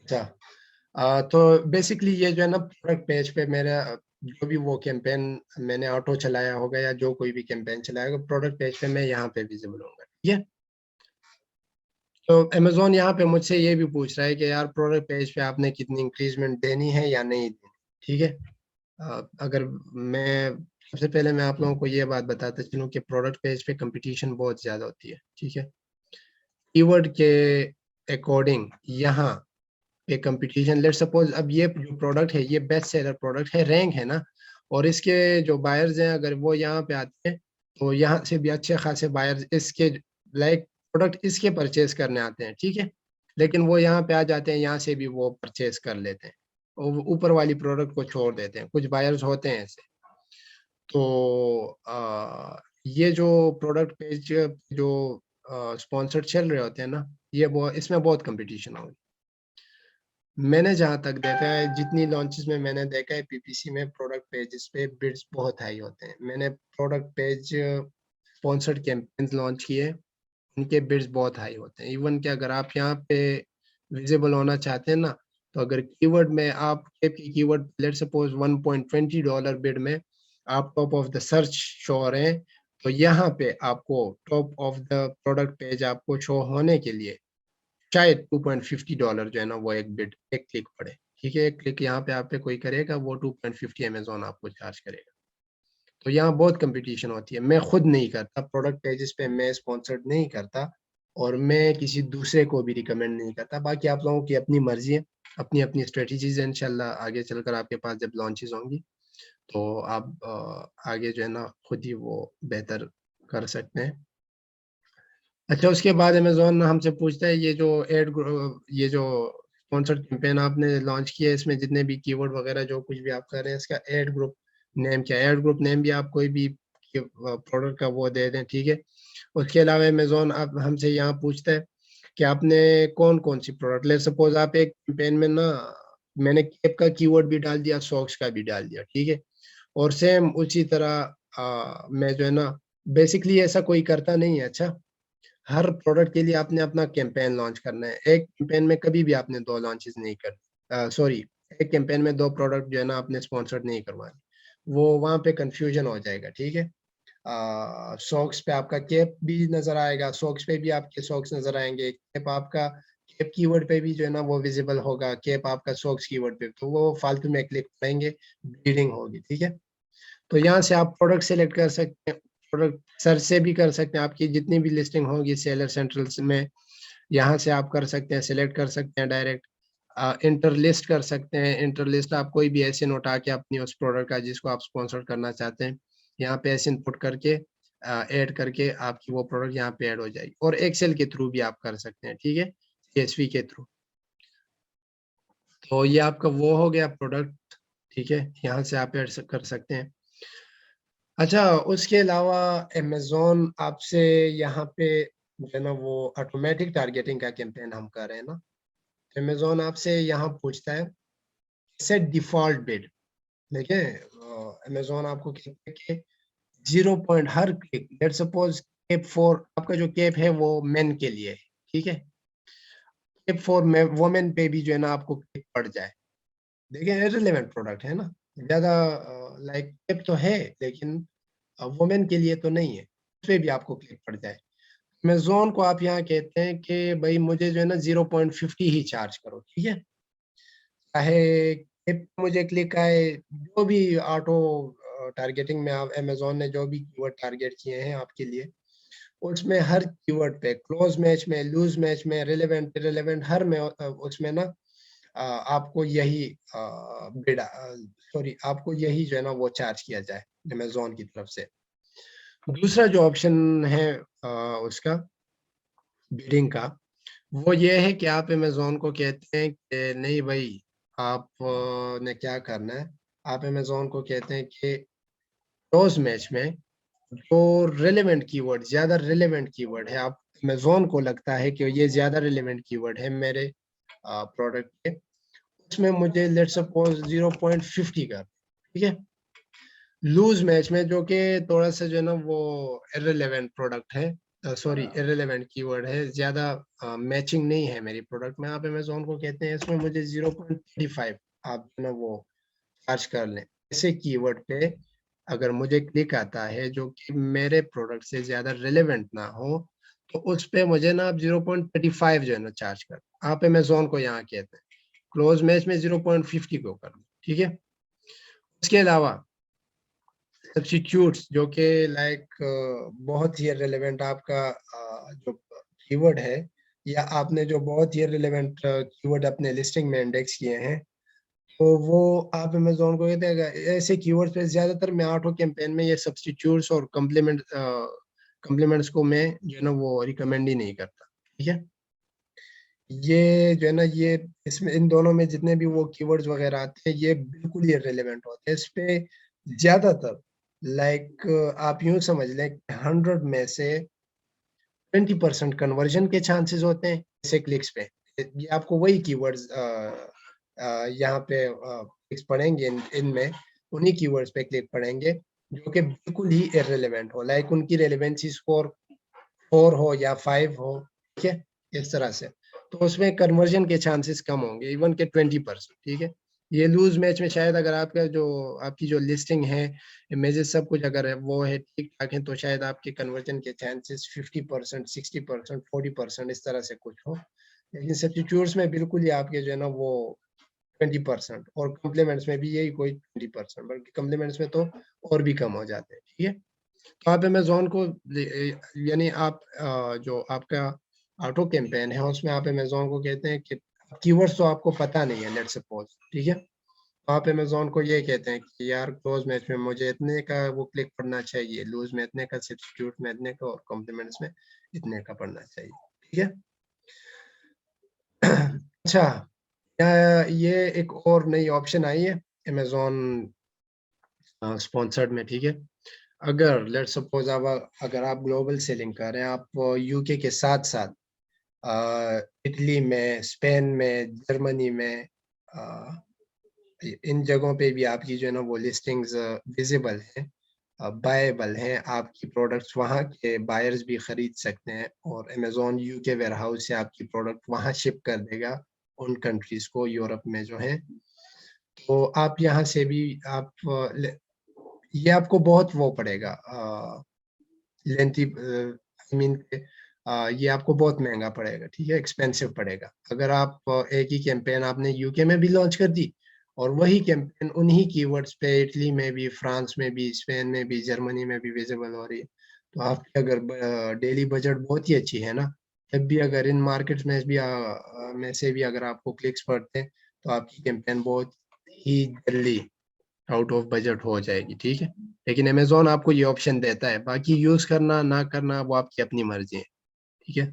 अच्छा। तो बेसिकली ये जो है ना प्रोडक्ट पेज पे मेरा जो भी वो कैंपेन मैंने ऑटो चलाया होगा या जो कोई भी कैंपेन चलाया होगा, प्रोडक्ट पेज पे मैं यहाँ पे विजिबल होऊंगा, ठीक है। तो अमेजोन यहाँ पे मुझसे ये भी पूछ रहा है कि यार प्रोडक्ट पेज पे आपने कितनी इंक्रीजमेंट देनी है या नहीं देनी, ठीक है। अगर मैं सबसे पहले मैं आप लोगों को ये बात बताता चलूँ कि प्रोडक्ट पेज पे कंपटीशन बहुत ज़्यादा होती है, ठीक है। कीवर्ड के अकॉर्डिंग यहाँ पे कंपटीशन, लेट्स सपोज अब ये जो प्रोडक्ट है ये बेस्ट सेलर प्रोडक्ट है, रैंक है ना, और इसके जो बायर्स हैं अगर वो यहाँ पे आते हैं तो यहाँ से भी अच्छे खासे बायर्स इसके लाइक प्रोडक्ट इसके परचेज करने आते हैं, ठीक है। लेकिन वो यहाँ पे आ जाते हैं, यहाँ से भी वो परचेज कर लेते हैं और ऊपर वाली प्रोडक्ट को छोड़ देते हैं, कुछ बायर्स होते हैं ऐसे। तो ये जो प्रोडक्ट पेज जो स्पॉन्सर्ड चल रहे होते हैं ना, ये बहुत इसमें बहुत कंपटीशन होगी। मैंने जहाँ तक देखा है, जितनी लॉन्चेस में मैंने देखा है पीपीसी में प्रोडक्ट पेजेस पे बिड्स बहुत हाई होते हैं। मैंने product page sponsored campaigns launch किए, उनके बिड्स बहुत हाई होते हैं। इवन कि अगर आप यहाँ पे विजिबल होना चाहते हैं ना, तो अगर कीवर्ड में आप कीवर्ड लेट्स सपोज $1.20 बिड में आप top of the search show हो रहे हैं, तो यहाँ पे आपको top of the product page आपको शो होने के लिए शायद $2.50 जो है ना वो एक बिड एक क्लिक पड़े, ठीक है। एक क्लिक यहाँ पे आप पे कोई करेगा, वो 2.50 अमेज़न आपको चार्ज करेगा। तो यहाँ बहुत कंपटीशन होती है। मैं खुद नहीं करता प्रोडक्ट पेजेस पे, मैं स्पॉन्सर्ड नहीं करता और मैं किसी दूसरे को भी रिकमेंड नहीं करता। बाकी आप लोगों की अपनी मर्ज़ी है, अपनी-अपनी स्ट्रैटेजीज़ है, इंशाल्लाह आगे चलकर आपके पास जब लॉन्चेस होंगी, तो आप आगे जो है ना खुद ही वो बेहतर कर सकते हैं। अच्छा, उसके बाद अमेज़न हमसे पूछता है ये जो स्पॉन्सर्ड कैंपेन आपने लॉन्च किया है, इसमें जितने भी कीवर्ड वगैरह जो कुछ भी आप कर रहे हैं, इसका ऐड ग्रुप नेम क्या है? ऐड ग्रुप नेम भी आप कोई भी प्रोडक्ट का वो दे दें, ठीक है। उसके अलावा अमेज़न आप हमसे यहाँ पूछता है कि आपने कौन-कौन सी प्रोडक्ट, लेट्स सपोज़ आप एक कैंपेन में ना मैंने कैप का कीवर्ड भी डाल दिया, सॉक्स का भी डाल दिया, ठीक है। और सेम उसी तरह मैं जो है ना बेसिकली ऐसा कोई करता नहीं है, अच्छा। हर प्रोडक्ट के लिए आपने अपना कैंपेन लॉन्च करना है। एक कैंपेन में कभी भी आपने 2 लॉन्चेस नहीं सॉरी, एक कैंपेन में 2 प्रोडक्ट जो है ना आपने स्पॉन्सर्ड नहीं करवाने। वो वहाँ पे कन्फ्यूजन हो जाएगा, ठीक है। सॉक्स पे आपका कैप भी नज़र आएगा, सॉक्स पे भी आपके सॉक्स नज़र आएँगे, कैप आपका कैप कीवर्ड पे भी जो है ना वो विज़िबल होगा, कैप आपका सॉक्स कीवर्ड पे, तो वो फालतू में क्लिक करेंगे, ब्लीडिंग होगी, ठीक है। तो यहाँ से आप प्रोडक्ट सेलेक्ट कर सकते हैं, प्रोडक्ट सर्च से भी कर सकते हैं, आपकी जितनी भी लिस्टिंग होगी सेलर सेंट्रल्स में, यहाँ से आप कर सकते हैं, सेलेक्ट कर सकते हैं डायरेक्ट। इंटर लिस्ट कर सकते हैं, इंटर लिस्ट आप कोई भी एसएन उठा के अपनी उस प्रोडक्ट का जिसको आप स्पॉन्सर करना चाहते हैं, यहाँ पे एसएन पुट करके ऐड करके आपकी वो प्रोडक्ट यहाँ पे ऐड हो जाएगी और एक्सेल के थ्रू भी आप कर सकते हैं, ठीक है, सीएसवी के थ्रू। तो ये आपका वो हो गया प्रोडक्ट, ठीक है, यहाँ से आप ऐड कर सकते हैं। अच्छा, उसके अलावा अमेज़न आपसे यहाँ पे जो है ना वो ऑटोमैटिक टारगेटिंग का कैंपेन हम कर रहे हैं ना, अमेज़न आपसे यहाँ पूछता है सेट डिफ़ॉल्ट बिड, देखिए अमेज़न आपको कहता है कि 0 point her click, let's suppose cap for आपका जो कैप है वो मेन के लिए है, ठीक है? कैप फॉर मे वुमेन पे भी जो है ना आपको क्लिक पड़ जाए। देखिए इर्रेलेवेंट प्रोडक्ट है ना, ज़्यादा लाइक कैप तो है लेकिन वुमेन के लिए तो नहीं है, उसपे भी आपको क्लिक पड़ जाए। अमेज़न को आप यहाँ कहते हैं कि भई मुझे जो है ना 0.50 ही चार्ज करो, ठीक है? चाहे क्लिक मुझे क्लिक आए, जो भी ऑटो टारगेटिंग में आप अमेज़न ने जो भी कीवर्ड टारगेट किए हैं आपके लिए, उसमें हर कीवर्ड पे क्लोज़ मैच में, लूज़ मैच में, रिलेवेंट, इर्रेलेवेंट हर में उसमें ना आपको यही सॉरी आपको यही जो है ना वो चार्ज किया जाए अमेज़न की तरफ से। दूसरा जो ऑप्शन है अ, उसका बिडिंग का, वो ये है कि आप अमेज़न को कहते हैं कि नहीं भई, आप ने क्या करना है, आप अमेज़न को कहते हैं कि क्लोज़ मैच में जो रिलेवेंट कीवर्ड, ज़्यादा रिलेवेंट कीवर्ड है, आप अमेज़न को लगता है कि ये ज़्यादा रिलेवेंट कीवर्ड है मेरे प्रोडक्ट के, उसमें मुझे लेट्स सपोज़ 0.50 का, ठीक है? लूज़ मैच में जो कि थोड़ा-सा जो है ना वो इर्रेलेवेंट प्रोडक्ट है, सॉरी इररिलेवेंट कीवर्ड है, ज़्यादा मैचिंग नहीं है मेरी प्रोडक्ट में, आप अमेज़न को कहते हैं इसमें मुझे 0.35 आप जो ना वो चार्ज कर लें। ऐसे कीवर्ड पे अगर मुझे क्लिक आता है जो कि मेरे प्रोडक्ट से ज़्यादा रिलेवेंट ना हो, तो उस पे मुझे ना आप 0.35 जो है ना चार्ज कर, आप अमेज़न को यहाँ कहते हैं। क्लोज़ मैच में 0.50 को कर लो, ठीक है? उसके अलावा सब्स्टिट्यूट्स जो कि लाइक बहुत ही रिलेवेंट आपका जो कीवर्ड है, या आपने जो बहुत ही रिलेवेंट कीवर्ड अपने लिस्टिंग में इंडेक्स किए हैं, तो वो आप अमेज़न को कहते हैं ऐसे कीवर्ड्स पे ज़्यादातर मैं ऑटो कैंपेन में ये सब्स्टिट्यूट्स और कॉम्प्लीमेंट्स को मैं जो है ना वो रिकमेंड ही नहीं करता, ठीक है? ये जो है ना ये इसमें इन दोनों में जितने भी वो कीवर्ड्स वगैरह आते हैं, ये बिल्कुल ही इर्रेलेवेंट होते हैं। इस पे ज़्यादातर लाइक आप यूँ समझ लें कि 100 में से 20% कन्वर्जन के चांसेस होते हैं ऐसे क्लिक्स पे। ये आपको वही कीवर्ड्स यहाँ पे क्लिक्स पड़ेंगे इनमें, उन्हीं कीवर्ड्स पे क्लिक पड़ेंगे, जो कि बिल्कुल ही इर्रेलेवेंट हो, लाइक उनकी रेलेवेंसी स्कोर 4 हो या 5 हो, ठीक है? इस तरह से। तो उसमें कन्वर्जन के चांसेस कम होंगे इवन के 20%, ठीक है? ये लूज़ मैच में शायद अगर आपका जो आपकी जो लिस्टिंग है, इमेजेस सब कुछ अगर है वो है ठीक-ठाक है, तो शायद आपके कन्वर्जन के चांसेस 50%, 60%, 40% इस तरह से कुछ हो। लेकिन सब्स्टिट्यूट्स में बिल्कुल ही आपके जो है ना वो 20% और कॉम्प्लीमेंट्स में भी यही कोई 20%, बल्कि कॉम्प्लीमेंट्स में तो और भी कम हो जाते हैं, ठीक है? तो आप अमेज़न को यानी आप जो आपका ऑटो कैंपेन है उसमें आप अमेज़न को कहते हैं कि कीवर्ड्स तो आपको पता नहीं है लेट्स सपोज़, ठीक है? तो आप अमेज़न को ये कहते हैं कि यार क्लोज़ मैच में मुझे इतने का वो क्लिक पड़ना चाहिए, लूज़ में इतने का, सब्स्टिट्यूट में इतने का और कॉम्प्लीमेंट्स में इतने का पड़ना चाहिए, ठीक है? अच्छा, ये एक और नई ऑप्शन आई है अमेज़न स्पॉन्सर्ड में, ठीक है? अगर लेट्स सपोज़ अब अगर आप ग्लोबल सेलिंग कर रहे हैं, आप यूके के साथ-साथ इटली में, स्पेन में, जर्मनी में अ, इ इन जगहों पे भी आपकी जो है ना वो लिस्टिंग्स विज़िबल हैं, बायएबल हैं, आपकी प्रोडक्ट्स वहाँ के बायर्स भी खरीद सकते हैं और अमेज़न यूके वेयरहाउस से आपकी प्रोडक्ट वहाँ शिप कर देगा उन कंट्रीज़ को यूरोप में जो हैं। तो आप यहाँ से भी आप ले ये आपको बहुत वो पड़ेगा लेंथी आई मीन ये आपको बहुत महँगा पड़ेगा, ठीक है? एक्सपेंसिव पड़ेगा। अगर आप एक ही कैंपेन आपने यूके में भी लॉन्च कर दी और वही कैंपेन उन्हीं कीवर्ड्स पे इटली में भी, फ्रांस में भी, स्पेन में भी, जर्मनी में भी विज़िबल हो रही है, तो आपकी अगर डेली बजट बहुत ही अच्छी है ना, तब भी अगर इन मार्केट्स में भी में से भी अगर आपको क्लिक्स पड़ते हैं, तो आपकी कैंपेन बहुत ही जल्दी आउट ऑफ बजट हो जाएगी, ठीक है? लेकिन अमेज़न आपको ये ऑप्शन देता है, बाकी यूज़ करना, ना करना वो आपकी अपनी मर्ज़ी है, ठीक है?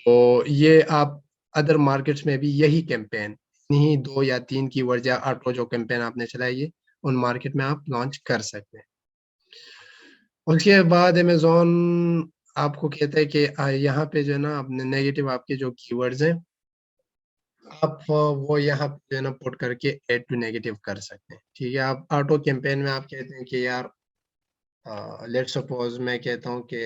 तो ये आप अदर मार्केट्स में भी यही कैंपेन इन्हीं 2 या 3 कीवर्ड्स या ऑटो जो कैंपेन आपने चलाई है, उन मार्केट में आप लॉन्च कर सकते हैं। उसके बाद अमेज़न आपको कहता है कि यहाँ पे जो है ना आपने नेगेटिव आपके जो कीवर्ड्स हैं, आप वो यहाँ पे जो है ना पुट करके एड टू नेगेटिव कर सकते हैं, ठीक है? आप ऑटो कैंपेन में आप कहते हैं कि यार लेट्स सपोज़ मैं कहता हूँ कि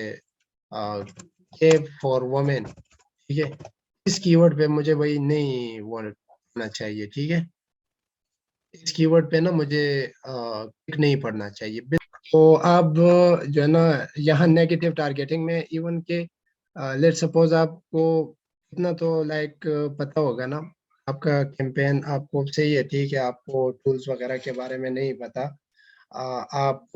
केप फॉर वुमेन, ठीक है? इस कीवर्ड पे मुझे वही नहीं वो करना चाहिए, ठीक है? इस कीवर्ड पे ना मुझे क्लिक नहीं पड़ना चाहिए। तो अब जो है ना यहाँ नेगेटिव टारगेटिंग में इवन के लेट्स सपोज़ आपको इतना तो लाइक पता होगा ना, आपका कैंपेन आपको सही है, ठीक है, आपको टूल्स वगैरह के बारे में नहीं पता। आप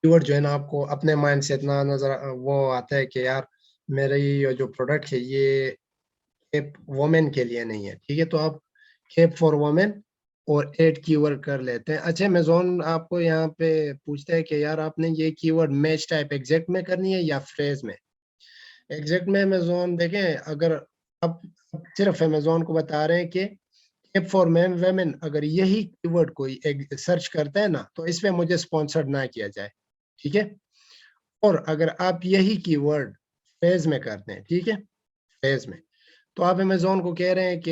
कीवर्ड जो है ना आपको अपने माइंड से इतना नज़र वो आता है कि यार मेरा ये जो प्रोडक्ट है ये केप वुमेन के लिए नहीं है, ठीक है? तो आप केप फॉर वुमेन और ऐड कीवर्ड कर लेते हैं। अच्छा अमेज़न आपको यहाँ पे पूछता है कि यार आपने ये कीवर्ड मैच टाइप एग्ज़ैक्ट में करनी है या फ्रेज़ में? एग्ज़ैक्ट में अमेज़न देखें अगर आप सिर्फ़ अमेज़न को बता रहे हैं कि केप फॉर मैन वुमेन अगर यही कीवर्ड कोई एक सर्च करता है ना, तो इसमें मुझे स्पॉन्सर्ड ना किया जाए, ठीक है? और अगर आप यही कीवर्ड फ्रेज़ में करते हैं, ठीक है? फ्रेज़ में, तो आप अमेज़न को कह रहे हैं कि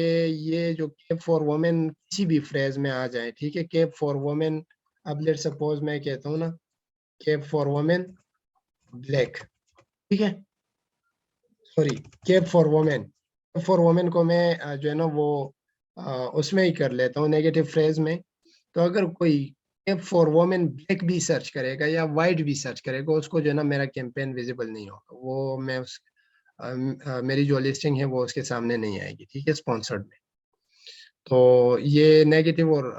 ये जो केप फॉर वुमेन किसी भी फ्रेज़ में आ जाए, ठीक है? केप फॉर वुमेन अब लेट्स सपोज़ मैं कहता हूँ ना केप फॉर वुमेन ब्लैक, ठीक है, sorry, cape for women, for women को मैं जो है ना वो उसमें ही कर लेता हूँ नेगेटिव फ्रेज में। तो अगर कोई केप फॉर वुमेन ब्लैक भी सर्च करेगा या वाइट भी सर्च करेगा, उसको जो है ना मेरा कैंपेन विजिबल नहीं होगा, वो मैं उस मेरी जो लिस्टिंग है वो उसके सामने नहीं आएगी, ठीक है, स्पॉन्सर्ड में। तो ये नेगेटिव और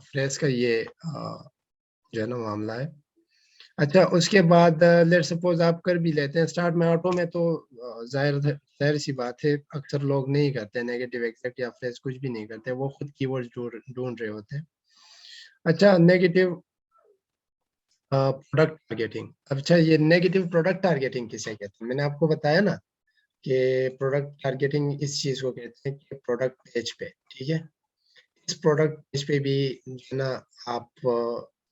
फ्रेज का ये जो है ना मामला है। अच्छा, उसके बाद लेट्स सपोज आप कर भी लेते हैं स्टार्ट में ऑटो में, तो जाहिर सी बात है अक्सर लोग नहीं करते नेगेटिव एग्जैक्ट या फ्रेज कुछ भी नहीं करते, वो खुद कीवर्ड्स ढूंढ रहे होते हैं। अच्छा, नेगेटिव प्रोडक्ट टारगेटिंग। अच्छा, ये नेगेटिव प्रोडक्ट टारगेटिंग किसे कहते हैं? मैंने आपको बताया ना कि प्रोडक्ट टारगेटिंग इस चीज को कहते हैं कि प्रोडक्ट पेज पे, ठीक है, इस प्रोडक्ट पेज पे भी जो है ना आप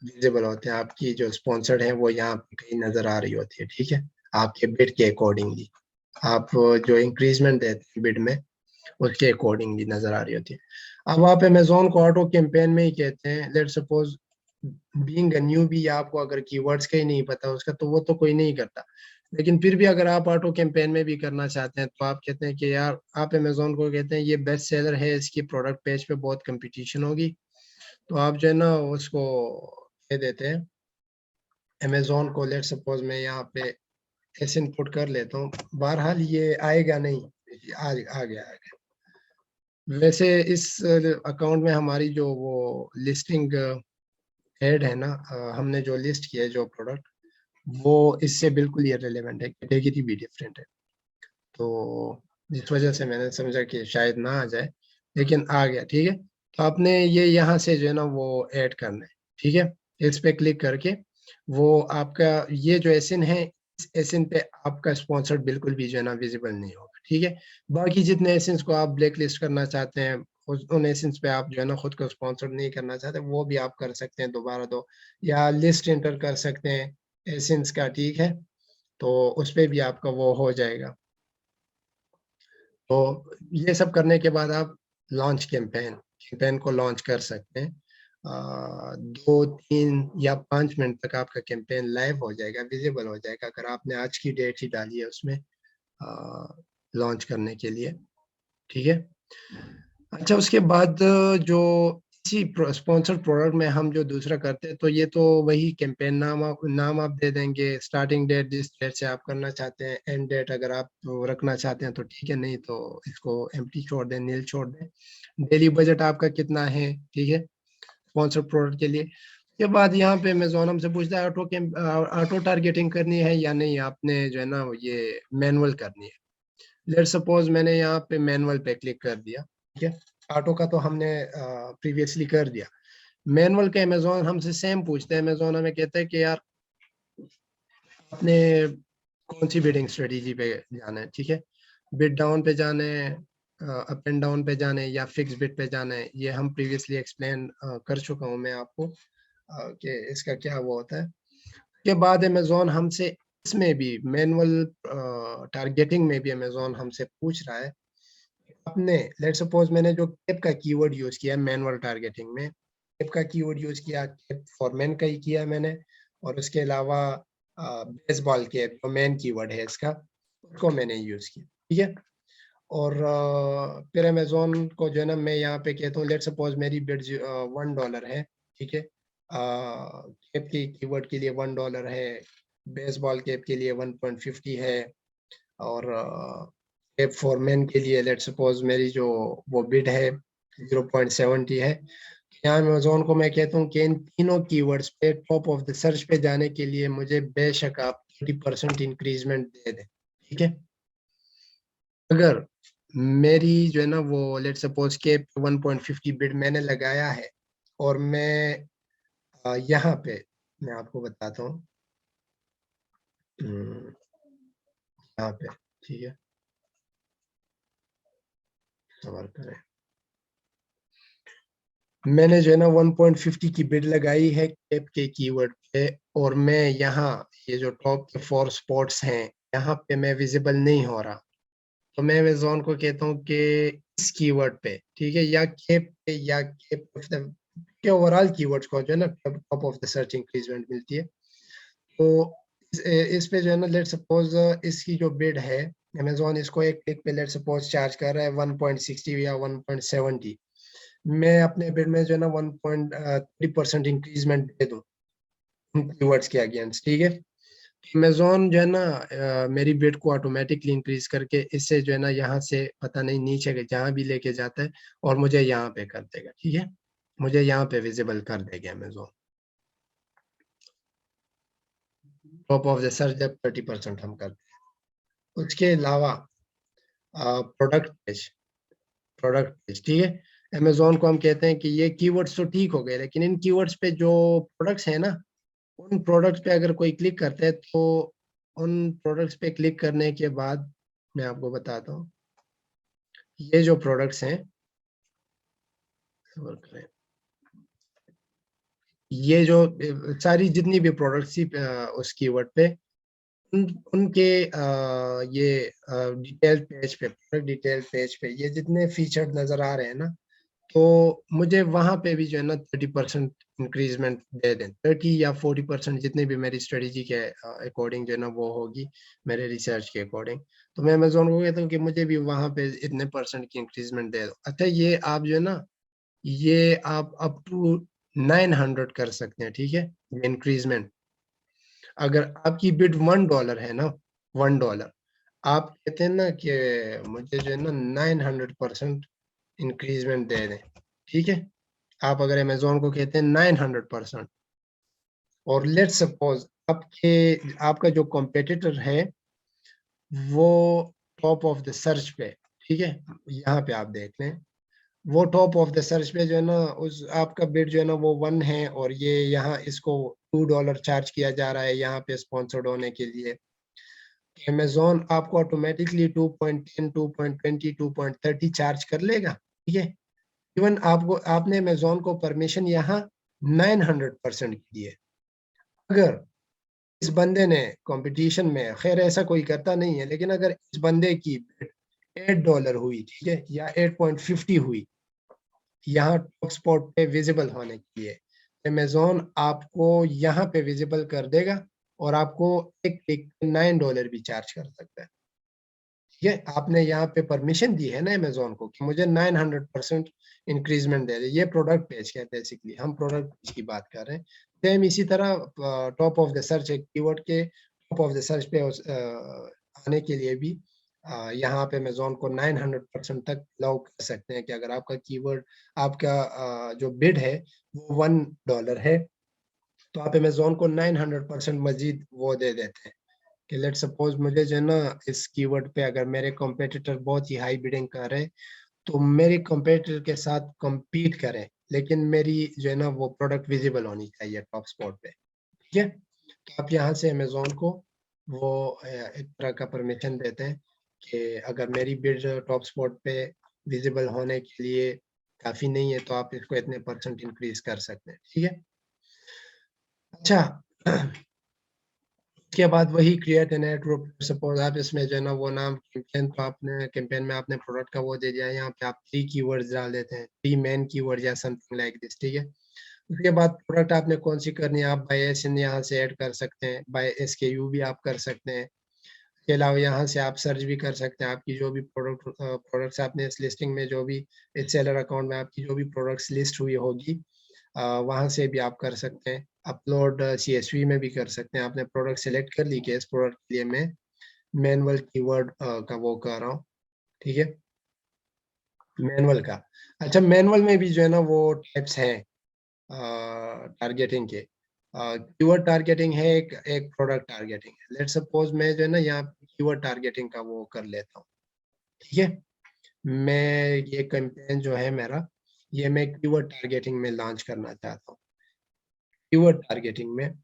विजिबल होते हैं, आपकी जो स्पॉन्सर्ड है वो यहाँ पे कहीं नजर आ रही होती है, ठीक है, आपके बिड के अकॉर्डिंगली, आप जो इंक्रीजमेंट देते हैं बिड में उसके अकॉर्डिंगली नजर आ रही होती है। अब आप अमेजोन को ऑटो कैंपेन में ही कहते हैं, let suppose being a newbie, आपको अगर कीवर्ड्स का ही नहीं पता उसका, तो वो तो कोई नहीं करता, लेकिन फिर भी अगर आप ऑटो कैंपेन में भी करना चाहते हैं तो आप कहते हैं कि यार, आप अमेजोन को कहते हैं ये बेस्ट सेलर है, इसकी प्रोडक्ट पेज पे बहुत कंपटीशन होगी, तो आप जो है ना उसको दे देते हैं अमेजोन को। लेट सपोज मैं यहाँ पे ऐसे इनपुट कर लेता हूँ, बहरहाल ये आएगा नहीं, आ गया। वैसे इस अकाउंट में हमारी जो वो लिस्टिंग हेड है ना, हमने जो लिस्ट किया है जो प्रोडक्ट, वो इससे बिल्कुल ये रिलेवेंट है, कैटेगरी भी डिफरेंट है, तो जिस वजह से मैंने समझा कि शायद ना आ जाए, लेकिन आ गया, ठीक है। तो आपने ये यहाँ से जो है ना वो ऐड करना है, ठीक है, इस पे क्लिक करके वो आपका ये जो एसिन है, इस एसिन पे आपका स्पॉन्सर्ड बिल्कुल भी जो है ना विजिबल नहीं होगा, ठीक है। बाकी जितने एसिन्स को आप ब्लैक लिस्ट करना चाहते हैं, उन एसिन्स पे आप जो है ना खुद को स्पॉन्सर्ड नहीं करना चाहते, वो भी आप कर सकते हैं दोबारा दो, या लिस्ट एंटर कर सकते हैं एसिन्स का, ठीक है, तो उस पे भी आपका वो हो जाएगा। तो ये सब करने के बाद आप लॉन्च कैंपेन कैंपेन को लॉन्च कर सकते हैं। 2, 3 या 5 मिनट तक आपका कैंपेन लाइव हो जाएगा, विजिबल हो जाएगा, अगर आपने आज की डेट ही डाली है उसमें लॉन्च करने के लिए, ठीक है। अच्छा, उसके बाद जो इसी स्पॉन्सर्ड प्रोडक्ट में हम जो दूसरा करते हैं, तो ये तो वही कैंपेन नाम आप दे देंगे, स्टार्टिंग डेट जिस डेट से आप करना चाहते हैं, एंड डेट अगर आप रखना चाहते हैं तो ठीक है, नहीं तो इसको एम्प्टी छोड़ दें, नील छोड़ दें। डेली बजट आपका कितना है, ठीक है, स्पॉन्सर्ड प्रोडक्ट के लिए। के बाद यहाँ पे अमेज़न हमसे पूछता है ऑटो टारगेटिंग करनी है या नहीं, आपने जो है ना ये मैनुअल करनी है। लेट सपोज मैंने यहाँ पे मैनुअल पे क्लिक कर दिया, ठीक है, ऑटो का तो हमने प्रीवियसली कर दिया। मैनुअल के अमेज़न हमसे सेम पूछते हैं, अमेज़न हमें कहता है कि यार आपने कौन सी बिडिंग स्ट्रेटेजी पे जाना है, ठीक है, बिड डाउन पे जाना है, अप एंड डाउन पे जाना है, या फिक्स बिड पे जाना है, ये हम प्रीवियसली एक्सप्लेन कर चुका हूँ मैं आपको कि इसका क्या वो होता है। के बाद अमेज़न हमसे इसमें भी मैनुअल टारगेटिंग में भी अमेज़न हमसे पूछ रहा है, आपने लेट सपोज मैंने जो केप का कीवर्ड यूज किया मैनुअल टारगेटिंग में, केप का कीवर्ड यूज किया, केप फॉर मेन का ही किया मैंने, और उसके अलावा बेसबॉल केप जो मेन कीवर्ड है इसका, उसको मैंने यूज किया, ठीक है। और फिर अमेज़न को जो है ना मैं यहाँ पे कहता हूँ, लेट सपोज मेरी बिड $1 है, ठीक है, केप की कीवर्ड के लिए $1 है, बेसबॉल केप के लिए 1.50 है, और केप फॉर मेन के लिए लेट सपोज मेरी जो वो बिड है 0.70 है। यहाँ अमेज़न को मैं कहता हूँ कि इन तीनों कीवर्ड्स पे टॉप ऑफ द सर्च पे जाने के लिए मुझे बेशक आप 30% इंक्रीजमेंट दे दें, ठीक है। अगर मेरी जो है ना वो लेट सपोज के 1.50 बिड मैंने लगाया है, और मैं यहाँ पे मैं आपको बताता हूँ, यहाँ पे, ठीक है, सवाल करें, मैंने जो है ना 1.50 की बिड लगाई है कैप के कीवर्ड पे, और मैं यहाँ ये जो टॉप के 4 स्पॉट्स हैं यहाँ पे मैं विजिबल नहीं हो रहा, तो मैं अमेज़न को कहता हूँ कि इस कीवर्ड पे, ठीक है, या केप पे, या केप के ओवरऑल कीवर्ड्स को जो है ना top of the search increment मिलती है, तो इस पे जो है ना, लेट सपोज इसकी जो बिड है, अमेजोन इसको एक क्लिक पे लेट सपोज चार्ज कर रहा है 1.60 या 1.70। मैं अपने बिड में जो है ना 1.3% इंक्रीजमेंट दे दूं कीवर्ड्स के अगेंस्ट, ठीक है। अमेजोन जो है ना मेरी बिड को ऑटोमेटिकली इंक्रीज करके इससे जो है ना यहाँ से पता नहीं नीचे के जहाँ भी लेके जाता है और मुझे यहाँ पे कर देगा, ठीक है। मुझे यहाँ पे विजिबल कर देगा Amazon. Top of the search जब 30% हम करते हैं। उसके अलावा प्रोडक्ट पेज, प्रोडक्ट पेज, ठीक है। अमेजोन को हम कहते हैं कि ये कीवर्ड्स तो ठीक हो गए, लेकिन इन कीवर्ड्स पे जो प्रोडक्ट्स है ना, उन प्रोडक्ट्स पे अगर कोई क्लिक करता है तो उन प्रोडक्ट्स पे क्लिक करने के बाद मैं आपको बताता हूँ, ये जो प्रोडक्ट्स हैं, ये जो सारी जितनी भी प्रोडक्ट्स थी उस कीवर्ड पे, उनके ये डिटेल पेज पे, प्रोडक्ट डिटेल पेज पे ये जितने फीचर नजर आ रहे हैं ना, तो मुझे वहां पे भी जो है ना 30% इंक्रीजमेंट दे दें, 30 या 40% जितने भी मेरी स्ट्रेटेजी के अकॉर्डिंग जो है ना वो होगी, मेरे रिसर्च के अकॉर्डिंग। तो मैं अमेजोन को कहता हूँ कि मुझे भी वहां पे इतने परसेंट की इंक्रीजमेंट दे दो। अच्छा, ये आप जो है ना, ये आप अप टू 900 कर सकते हैं, ठीक है, इंक्रीजमेंट। अगर आपकी बिड $1 है ना, $1, आप कहते हैं ना कि मुझे जो है ना 900% इंक्रीजमेंट दे दें, ठीक है। आप अगर अमेजोन को कहते हैं 900%, और लेट सपोज आपके आपका जो कॉम्पिटिटर है वो टॉप ऑफ द सर्च पे, ठीक है, यहाँ पे आप देख लें, वो टॉप ऑफ द सर्च पे जो है ना, उस आपका बिड जो है ना वो 1 है, और ये यहाँ इसको $2 चार्ज किया जा रहा है यहाँ पे स्पॉन्सर्ड होने के लिए। अमेजोन आपको ऑटोमेटिकली 2.10, 2.20, 2.30 चार्ज कर लेगा, ठीक है। इवन आपको, आपने अमेजोन को परमिशन यहाँ 900% की है। अगर इस बंदे ने कंपटीशन में, खैर ऐसा कोई करता नहीं है, लेकिन अगर इस बंदे की बिड $8 हुई, ठीक है, या 8.50 हुई यहाँ टॉप स्पॉट पे विजिबल होने के लिए, अमेजोन आपको यहाँ पे विजिबल कर देगा और आपको एक क्लिक $9 भी चार्ज कर सकता है, ठीक है। आपने यहाँ पे परमिशन दी है ना अमेजोन को कि मुझे 900% इंक्रीजमेंट दे दे। ये प्रोडक्ट पेज का है, बेसिकली हम प्रोडक्ट पेज की बात कर रहे हैं। सेम इसी तरह टॉप ऑफ द सर्च, एक कीवर्ड के टॉप ऑफ द सर्च पे आने के लिए भी यहाँ पे अमेजोन को 900% तक अलाउ कर सकते हैं कि अगर आपका कीवर्ड, आपका जो बिड है वो $1 है, तो आप अमेजोन को 900% मजीद वो दे देते हैं कि लेट सपोज मुझे जो है ना इस कीवर्ड पे अगर मेरे कॉम्पिटिटर बहुत ही हाई बिडिंग कर रहे हैं, तो मेरे कॉम्पिटिटर के साथ compete करें, लेकिन मेरी जो है ना वो प्रोडक्ट विजिबल होनी चाहिए टॉप स्पॉट पे, ठीक है। तो आप यहाँ से अमेजोन को वो एक तरह का परमिशन देते हैं कि अगर मेरी बिड टॉप स्पॉट पे विजिबल होने के लिए काफी नहीं है, तो आप इसको इतने % इंक्रीज कर सकते हैं, ठीक है। अच्छा, उसके बाद वही create an ad group, suppose आप इसमें जो है ना वो नाम कैंपेन, तो आपने कैंपेन में आपने प्रोडक्ट का वो दे दिया, यहाँ पे आप 3 कीवर्ड्स डाल देते हैं, 3 मेन कीवर्ड या समथिंग लाइक दिस, ठीक है। उसके बाद प्रोडक्ट आपने कौन सी करनी है, आप बाय एसएन यहाँ से ऐड कर सकते हैं, बाय एसकेयू भी आप कर सकते हैं। इसके अलावा यहाँ से आप सर्च भी कर सकते हैं, आपकी जो भी प्रोडक्ट्स आपने इस लिस्टिंग में, जो भी इस सेलर अकाउंट में आपकी जो भी प्रोडक्ट्स लिस्ट हुई होगी, वहाँ से भी आप कर सकते हैं। अपलोड सीएसवी में भी कर सकते हैं। आपने प्रोडक्ट सेलेक्ट कर ली कि इस प्रोडक्ट के लिए मैं मैनुअल कीवर्ड का वो कर रहा हूँ, ठीक है, मैनुअल का। अच्छा, मैनुअल में भी जो है ना वो टाइप्स हैं टारगेटिंग के। कीवर्ड टारगेटिंग है, एक एक प्रोडक्ट टारगेटिंग है। लेट्स सपोज मैं जो है ना यहाँ कीवर्ड टारगेटिंग का वो कर लेता हूँ, ठीक है। मैं ये कैंपेन जो है मेरा, ये मैं कीवर्ड टारगेटिंग में लॉन्च करना चाहता हूँ। कीवर्ड टारगेटिंग में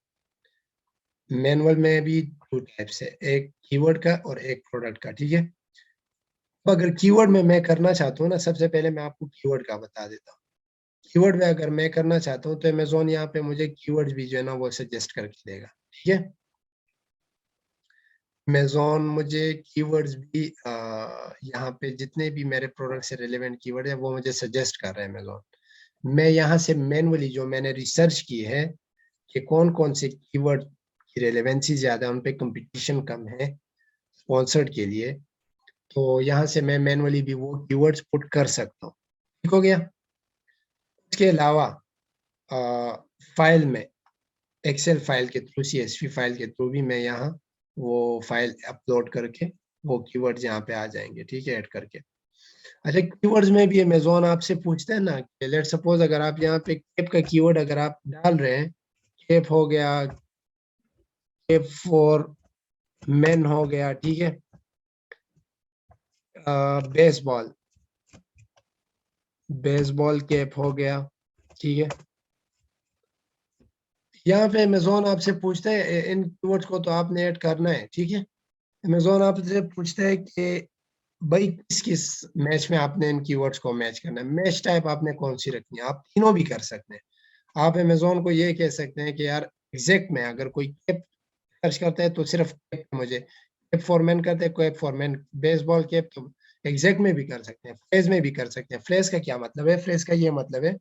मैनुअल में भी 2 टाइप्स है, एक कीवर्ड का और एक प्रोडक्ट का, ठीक है। तो अगर कीवर्ड में मैं करना चाहता हूँ ना, सबसे पहले मैं आपको कीवर्ड का बता देता हूँ। कीवर्ड में अगर मैं करना चाहता हूँ तो अमेज़न यहाँ पे मुझे कीवर्ड्स भी जो है ना वो सजेस्ट करके देगा, ठीक है। अमेज़न मुझे कीवर्ड्स भी यहाँ पे जितने भी मेरे प्रोडक्ट से रिलेवेंट कीवर्ड है वो मुझे सजेस्ट कर रहे हैं अमेज़न। मैं यहाँ से मैनुअली जो मैंने रिसर्च की है कि कौन-कौन से कीवर्ड की रेलेवेंसी ज़्यादा है, उन पे कंपटीशन कम है स्पॉन्सर्ड के लिए, तो यहाँ से मैं मैनुअली भी वो कीवर्ड्स पुट कर सकता हूँ। ठीक हो गया। इसके अलावा फाइल में एक्सेल फाइल के थ्रू, CSV फाइल के थ्रू भी मैं यहाँ वो फाइल अपलोड करके वो कीवर्ड्स यहाँ पे आ जाएंगे, ठीक है, ऐड करके। अच्छा, कीवर्ड्स में भी अमेज़न आपसे पूछता है ना कि लेट्स सपोज अगर आप यहाँ पे केप का कीवर्ड अगर आप डाल रहे हैं, केप हो गया, केप फॉर मेन हो गया, ठीक है, बेसबॉल, बेसबॉल केप हो गया, ठीक है। यहाँ पे अमेज़न आपसे पूछता है इन कीवर्ड्स को तो आपने ऐड करना है, ठीक है। अमेज़न आपसे पूछता है कि भाई किस किस मैच में आपने इन कीवर्ड्स को मैच करना है, मैच टाइप आपने कौन सी रखनी है, आप तीनों भी कर सकते हैं। आप अमेज़न को ये कह सकते हैं कि यार एग्जैक्ट में अगर कोई कैप सर्च करता है तो सिर्फ कैप, मुझे कैप फॉर मैन करते हैं, cap for man, baseball cap, तो एग्जैक्ट में भी कर सकते हैं, फ्रेज में भी कर सकते हैं। फ्रेज का क्या मतलब है? फ्रेज का ये मतलब है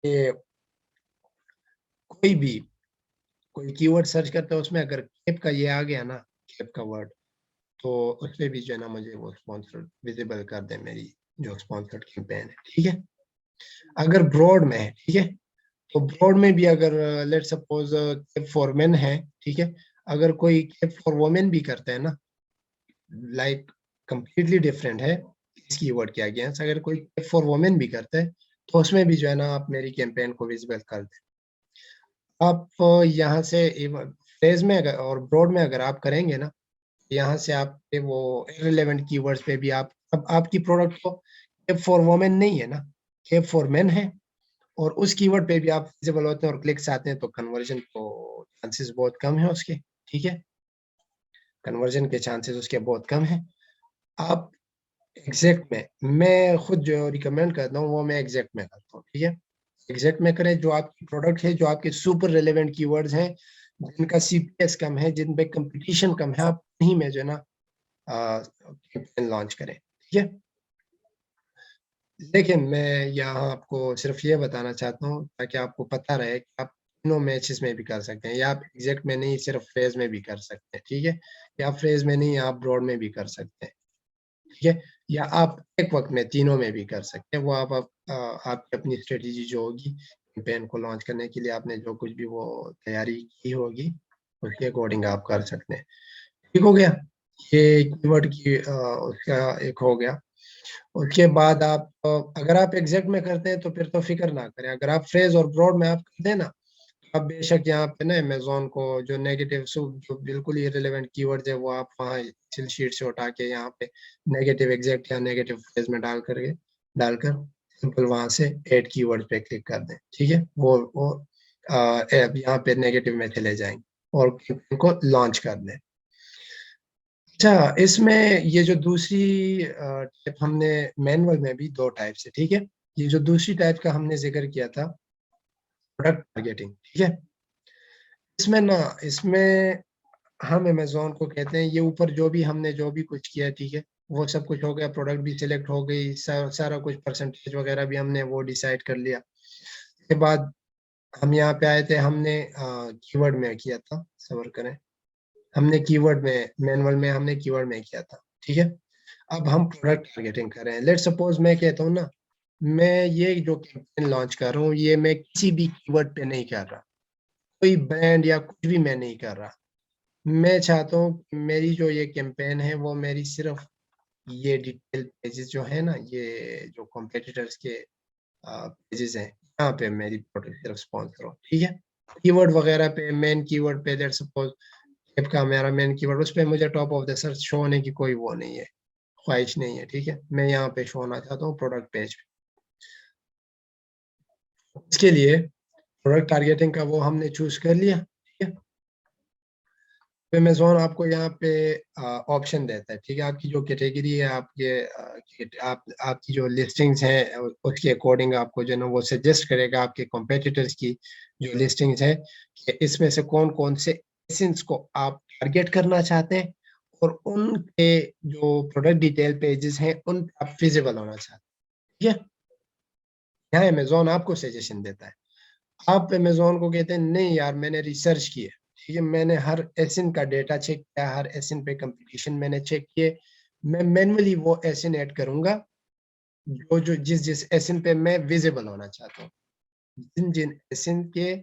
कि कोई भी कोई कीवर्ड सर्च करता है, उसमें अगर कैप का ये आ गया ना, कैप का वर्ड, तो उसपे भी जो है ना मुझे वो स्पॉन्सर्ड विजिबल कर दे, मेरी जो स्पॉन्सर्ड कैंपेन है, ठीक है। अगर ब्रॉड में है, ठीक है, तो ब्रॉड में भी अगर let suppose cap for main है, ठीक है, अगर कोई कैप फॉर वुमेन भी करता है ना, लाइक कंप्लीटली डिफरेंट है इस कीवर्ड के अगेंस्ट, अगर कोई कैप फॉर वुमेन भी करता है तो उसमें भी जो है ना आप मेरी कैंपेन को विजिबल कर दें। आप यहाँ से फ्रेज में अगर और ब्रॉड में अगर आप करेंगे ना, यहाँ से आपके वो इररिलेवेंट कीवर्ड्स पे भी आप, अब आपकी प्रोडक्ट को कैप फॉर वुमेन नहीं है ना, कैप फॉर मेन है, और उस कीवर्ड पे भी आप विजिबल होते हैं और क्लिक्स आते हैं, तो कन्वर्जन को चांसेस बहुत कम है उसके, ठीक है, कन्वर्जन के चांसेस उसके बहुत कम है। आप एग्जैक्ट में, मैं खुद जो रिकमेंड करता हूँ वो मैं एग्जैक्ट में करता हूँ, ठीक है। एग्जैक्ट में करें, जो आपकी प्रोडक्ट है, जो आपके सुपर रिलेवेंट कीवर्ड्स हैं, जिनका CPS कम है, जिन पे कंपटीशन कम है, आप नहीं में जो है ना कैंपेन लॉन्च करें, ठीक है। लेकिन मैं यहाँ आपको सिर्फ ये बताना चाहता हूँ ताकि आपको पता रहे कि आप तीनों मैचेस में भी कर सकते हैं, या आप एग्जैक्ट में नहीं सिर्फ फ्रेज में भी कर सकते हैं, ठीक है, या फ्रेज में नहीं आप ब्रॉड में भी कर सकते हैं, ठीक है, या आप एक वक्त में तीनों में भी कर सकते हैं। वो आपकी अपनी स्ट्रेटेजी जो होगी कैंपेन को लॉन्च करने के लिए, आपने जो कुछ भी वो तैयारी की होगी उसके अकॉर्डिंग आप कर सकते हैं। ठीक हो गया, ये कीवर्ड की उसका एक हो गया। उसके बाद आप अगर आप एग्जैक्ट में करते हैं तो फिर तो फिक्र ना करें, अगर आप फ्रेज और ब्रॉड में आप करते हैं ना, आप बेशक यहाँ पे ना अमेज़न को जो नेगेटिव जो बिल्कुल ही रिलेवेंट कीवर्ड्स है वो आप वहाँ एक्सेल शीट से उठा के यहाँ पे नेगेटिव एग्जैक्ट या नेगेटिव फ्रेज में डालकर सिंपल वहाँ से ऐड कीवर्ड पे क्लिक कर दें, ठीक है, वो यहाँ पे नेगेटिव में चले जाएंगे और उनको लॉन्च कर दें। अच्छा, इसमें ये जो दूसरी टाइप हमने, मैनुअल में भी दो टाइप से, ठीक है, ये जो दूसरी टाइप का हमने जिक्र किया था प्रोडक्ट टारगेटिंग, ठीक है, इसमें ना, इसमें हम अमेज़न को कहते हैं, ये ऊपर जो भी हमने जो भी कुछ किया, ठीक है, वो सब कुछ हो गया, प्रोडक्ट भी सिलेक्ट हो गई, सारा कुछ परसेंटेज वगैरह भी हमने वो डिसाइड कर लिया। उसके बाद हम यहाँ पे आए थे, हमने कीवर्ड में किया था, सब्र करें, हमने कीवर्ड में, मैनुअल में हमने कीवर्ड में किया था, ठीक है। अब हम प्रोडक्ट टारगेटिंग कर रहे हैं। लेट सपोज मैं कहता हूँ ना, मैं ये जो कैंपेन लॉन्च कर रहा हूँ ये मैं किसी भी कीवर्ड पे नहीं कर रहा, कोई ब्रांड या कुछ भी मैं नहीं कर रहा। मैं चाहता हूँ कि मेरी जो ये कैंपेन है वो मेरी सिर्फ ये डिटेल पेजेस जो है ना, ये जो कॉम्पिटिटर्स के पेजेस हैं, यहाँ पे मेरी प्रोडक्ट सिर्फ स्पॉन्सर हो, ठीक है। कीवर्ड वगैरह पे, मेन कीवर्ड पे, लेट सपोज ऐप का मेरा मेन कीवर्ड, उस पे मुझे top of the search show होने की कोई वो नहीं है, ख्वाहिश नहीं है, ठीक है। मैं यहाँ पे शो होना चाहता हूँ प्रोडक्ट पेज पे। इसके लिए प्रोडक्ट टारगेटिंग का वो हमने चूज कर लिया, ठीक है। अमेज़न आपको यहाँ पे ऑप्शन देता है, ठीक है, आपकी जो कैटेगरी है, आपकी जो लिस्टिंग्स हैं उसके अकॉर्डिंग आपको जो है ना वो सजेस्ट करेगा आपके कॉम्पिटिटर्स की जो लिस्टिंग्स है, कि इसमें से कौन कौन से एसेंस को आप टारगेट करना चाहते हैं, और उनके जो प्रोडक्ट डिटेल पेजेस हैं उन पे आप विजिबल होना चाहते हैं, ठीक है। यहाँ अमेज़न आपको सजेशन देता है। आप अमेज़न को कहते हैं नहीं यार मैंने रिसर्च की है, ठीक है। मैंने हर एसिन का डेटा चेक किया, हर एसिन पे कंपटीशन मैंने चेक किए। मैं मैनुअली वो एसिन ऐड करूंगा जो जिस जिस एसिन पे मैं विजिबल होना चाहता हूँ, जिन जिन एसिन के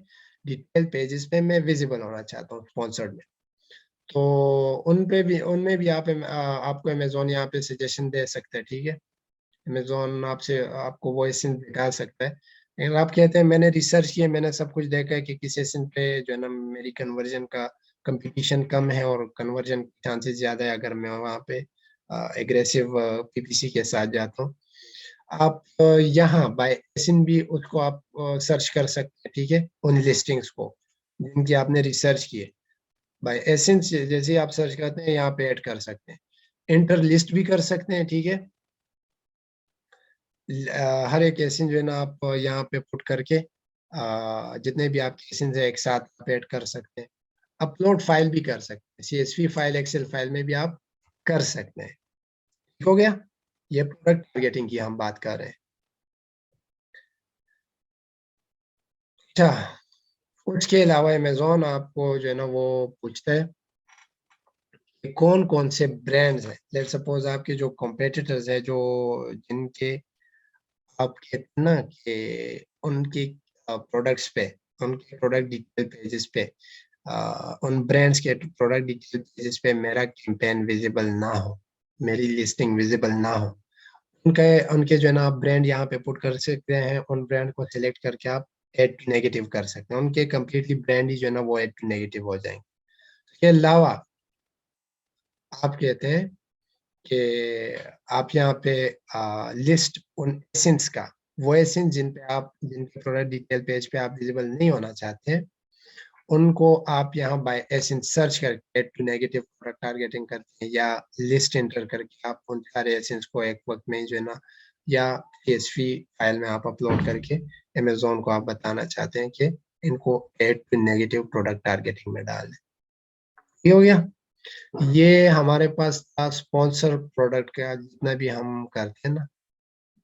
डिटेल पेजेस पे मैं विजिबल होना चाहता हूँ स्पॉन्सर्ड में, तो उन पे भी, उनमें भी आपको अमेजोन यहाँ पे सजेशन दे सकते हैं। ठीक है, अमेजोन आपसे आपको वो एसिन दिखा सकता है। लेकिन आप कहते हैं मैंने रिसर्च किया, मैंने सब कुछ देखा है कि किस एसिन पे जो है ना मेरी कन्वर्जन का कंपटीशन कम है और कन्वर्जन चांसेस ज्यादा है अगर मैं वहाँ पे एग्रेसिव पीपीसी के साथ जाता हूँ। आप यहाँ बाय एसिन भी उसको आप सर्च कर सकते हैं। ठीक है, उन लिस्टिंग्स को जिनकी आपने रिसर्च की है, बाय एसिन जैसे आप सर्च करते हैं यहाँ पे ऐड कर सकते हैं, इंटर लिस्ट भी कर सकते हैं। ठीक है, हर एक एसिन जो है ना आप यहाँ पे पुट करके जितने भी आपके एसिन है एक साथ आप ऐड कर सकते हैं। अपलोड फाइल भी कर सकते हैं, सीएसवी फाइल, एक्सेल फाइल में भी आप कर सकते हैं। ठीक हो गया, ये प्रोडक्ट टारगेटिंग की हम बात कर रहे हैं। अच्छा, उसके अलावा अमेजोन आपको जो है ना वो पूछता है कि कौन कौन से ब्रांड्स हैं। लेट्स सपोज आपके जो कॉम्पिटिटर्स है, जो जिनके आप कहते हैं ना कि उनकी प्रोडक्ट्स पे, उनके प्रोडक्ट डिटेल पेजेस पे, उन ब्रांड्स के प्रोडक्ट डिटेल पेजेस पे मेरा कैंपेन विजिबल ना हो, मेरी लिस्टिंग विजिबल ना हो, उनके उनके जो है ना आप ब्रांड यहाँ पे पुट कर सकते हैं। उन ब्रांड को सिलेक्ट करके आप एड टू नेगेटिव कर सकते हैं, उनके कंप्लीटली ब्रांड ही जो है ना वो एड टू नेगेटिव हो जाएंगे। इसके अलावा आप कहते हैं कि आप यहाँ पे लिस्ट उन एसेंस का, वो एसेंस जिन पे आप, जिनके प्रोडक्ट डिटेल पेज पे आप विजिबल नहीं होना चाहते, उनको आप यहाँ बाय एसेंस सर्च करके add to negative product targeting करते हैं, या लिस्ट एंटर करके आप उन सारे एसेंस को एक वक्त में जो है ना, या CSV फाइल में आप अपलोड करके अमेजोन को आप बताना चाहते हैं कि इनको add to negative product targeting में डाल दें। ये हो गया। ये हमारे पास था स्पॉन्सर प्रोडक्ट का, जितना भी हम करते हैं ना,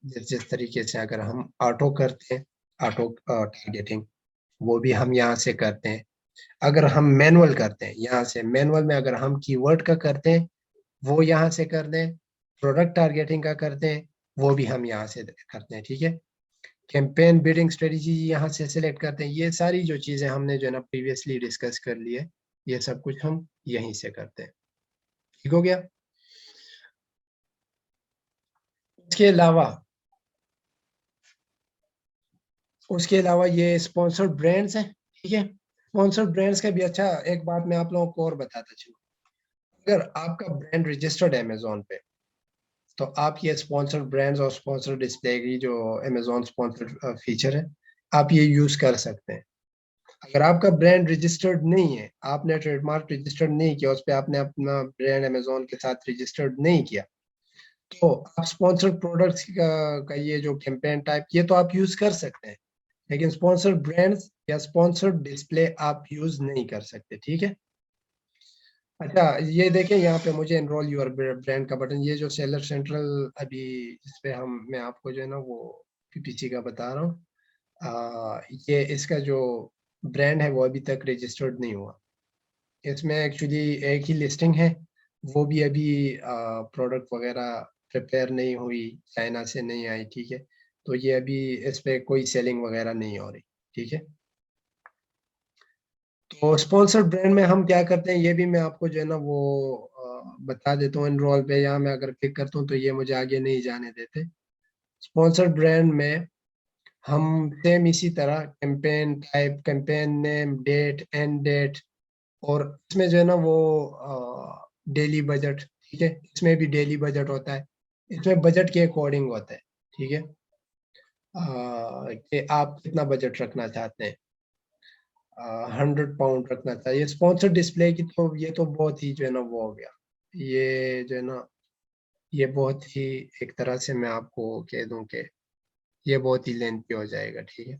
जिस जिस तरीके से अगर हम ऑटो करते हैं, ऑटो टारगेटिंग, वो भी हम यहाँ से करते हैं। अगर हम मैनुअल करते हैं, यहाँ से मैनुअल में अगर हम कीवर्ड का करते हैं, वो यहाँ से कर दें। प्रोडक्ट टारगेटिंग का करते हैं, वो भी हम यहाँ से करते हैं। ठीक है, कैंपेन बिल्डिंग स्ट्रेटेजी यहाँ से सिलेक्ट करते हैं। ये सारी जो चीजें हमने जो है ना प्रीवियसली डिस्कस कर ली है, ये सब कुछ हम यहीं से करते हैं। ठीक हो गया। इसके अलावा, उसके अलावा ये स्पॉन्सर्ड ब्रांड्स हैं। ठीक है, स्पॉन्सर्ड ब्रांड्स का भी अच्छा एक बात मैं आप लोगों को और बताता चलूँ। अगर आपका ब्रांड रजिस्टर्ड है अमेजोन पे, तो आप ये स्पॉन्सर्ड ब्रांड्स और स्पॉन्सर्ड डिस्प्ले की जो अमेजोन स्पॉन्सर्ड फीचर है, आप ये यूज कर सकते हैं। अगर आपका ब्रांड रजिस्टर्ड नहीं है, आपने ट्रेडमार्क रजिस्टर्ड नहीं किया, उस पर आपने अपना ब्रांड अमेजोन के साथ रजिस्टर्ड नहीं किया, तो आप स्पॉन्सर्ड प्रोडक्ट्स का ये जो कैंपेन टाइप, ये तो आप यूज कर सकते हैं, लेकिन स्पॉन्सर्ड ब्रांड्स या स्पॉन्सर्ड डिस्प्ले आप यूज नहीं कर सकते। ठीक है। अच्छा, ये देखें यहाँ पे मुझे एनरोल योर ब्रांड का बटन, ये जो सेलर सेंट्रल अभी इस पे हम, मैं आपको जो है ना वो पीपीसी का बता रहा हूँ, ये इसका जो ब्रांड है वो अभी तक रजिस्टर्ड नहीं हुआ। इसमें एक्चुअली एक ही लिस्टिंग है, वो भी अभी प्रोडक्ट वगैरह प्रिपेयर नहीं हुई, चाइना से नहीं आई। ठीक है, तो ये अभी इस पे कोई सेलिंग वगैरह नहीं हो रही। ठीक है, तो स्पॉन्सर्ड ब्रांड में हम क्या करते हैं, ये भी मैं आपको जो है ना वो बता देता हूँ। एनरोल पे यहाँ मैं अगर क्लिक करता हूँ तो ये मुझे आगे नहीं जाने देते। स्पॉन्सर्ड ब्रांड में हम सेम इसी तरह campaign type, campaign name, date, end date, और इसमें जो है ना वो डेली बजट। ठीक है, इसमें भी डेली बजट होता है, इसमें बजट के अकॉर्डिंग होता है। ठीक है, कि आप कितना बजट रखना चाहते हैं। 100 पाउंड रखना चाहिए। स्पॉन्सर डिस्प्ले की तो ये तो बहुत ही जो है ना वो हो गया, ये जो है ना, ये बहुत ही एक तरह से मैं आपको कह दूं कि ये बहुत ही लेंथी हो जाएगा। ठीक है,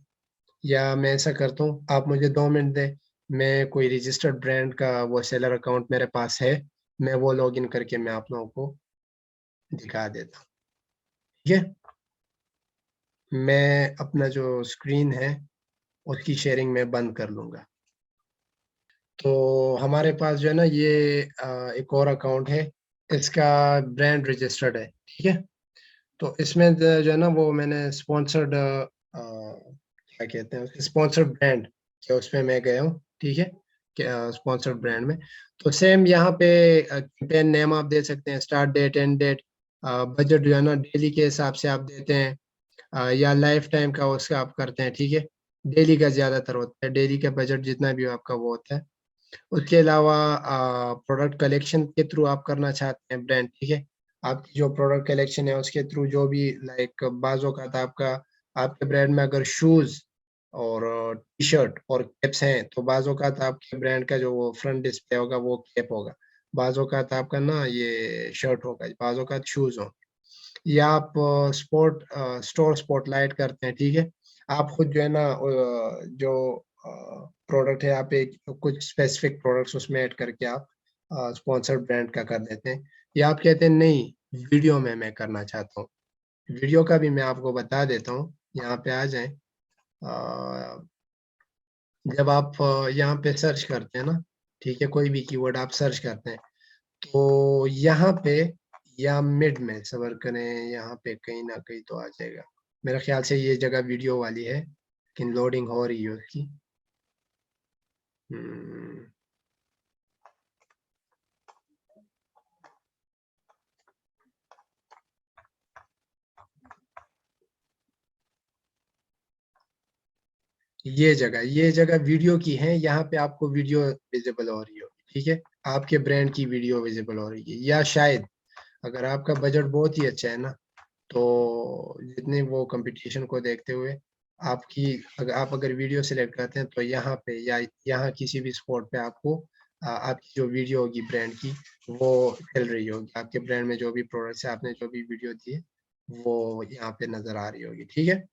या मैं ऐसा करता हूँ, आप मुझे 2 मिनट दें, मैं कोई रजिस्टर्ड ब्रांड का वो सेलर अकाउंट मेरे पास है, मैं वो लॉगिन करके मैं आप लोगों को दिखा देता हूँ। ठीक है, मैं अपना जो स्क्रीन है उसकी शेयरिंग में बंद कर लूंगा। तो हमारे पास जो है ना ये एक और अकाउंट है, इसका ब्रांड रजिस्टर्ड है, ठीक है। तो इसमें जो है ना वो मैंने स्पॉन्सर्ड क्या कहते हैं उसके स्पॉन्सर्ड ब्रांड के उसमें मैं गया हूँ, ठीक है, स्पॉन्सर्ड ब्रांड में। तो सेम यहाँ पे कैंपेन नेम आप दे सकते हैं, start date, end date, budget जो है ना डेली के हिसाब से आप देते हैं, या लाइफ टाइम का उसका आप करते हैं, ठीक है। डेली का ज़्यादातर होता है, डेली का बजट जितना भी हो आपका वो होता है। उसके अलावा प्रोडक्ट कलेक्शन के थ्रू आप करना चाहते हैं ब्रांड, ठीक है। आपकी जो प्रोडक्ट कलेक्शन है उसके थ्रू जो भी लाइक बाज़ औक़ात आपका आपके ब्रांड में अगर शूज़ और टी-शर्ट और कैप्स हैं, तो बाज़ औक़ात आपके ब्रांड का जो वो फ्रंट डिस्प्ले होगा वो कैप होगा। बाज़ औक़ात आपका ना ये शर्ट होगा, बाज़ औक़ात शूज़ हों। या आप स्टोर स्पॉटलाइट करते हैं, ठीक है। आप खुद जो है ना जो प्रोडक्ट है आप एक कुछ स्पेसिफिक प्रोडक्ट्स उसमें ऐड करके आप स्पॉन्सर्ड ब्रांड का कर देते हैं। या आप कहते हैं नहीं, वीडियो में मैं करना चाहता हूँ। वीडियो का भी मैं आपको बता देता हूँ, यहाँ पे आ जाएँ। जब आप यहाँ पे सर्च करते हैं ना, ठीक है, कोई भी कीवर्ड आप सर्च करते हैं, तो यहाँ पे या मिड में सब्र करें, यहाँ पे कहीं न कहीं तो आ जाएगा। मेरा ख़्याल से ये जगह वीडियो वाली है, लेकिन लोडिंग हो रही है उसकी। हुँ, ये जगह वीडियो की है, यहाँ पे आपको वीडियो विज़िबल हो रही होगी, ठीक है? आपके ब्रांड की वीडियो विज़िबल हो रही है, या शायद अगर आपका बजट बहुत ही अच्छा है ना, तो जितने वो कॉम्पिटिशन को देखते हुए आपकी आप अगर वीडियो सिलेक्ट करते हैं, तो यहाँ पे या यहाँ किसी भी स्पॉट पे आपको आपकी जो वीडियो होगी ब्रांड की, वो चल रही होगी। आपके ब्रांड में जो भी प्रोडक्ट्स है, आपने जो भी वीडियो दी है, वो यहाँ पे नज़र आ रही होगी, ठीक है?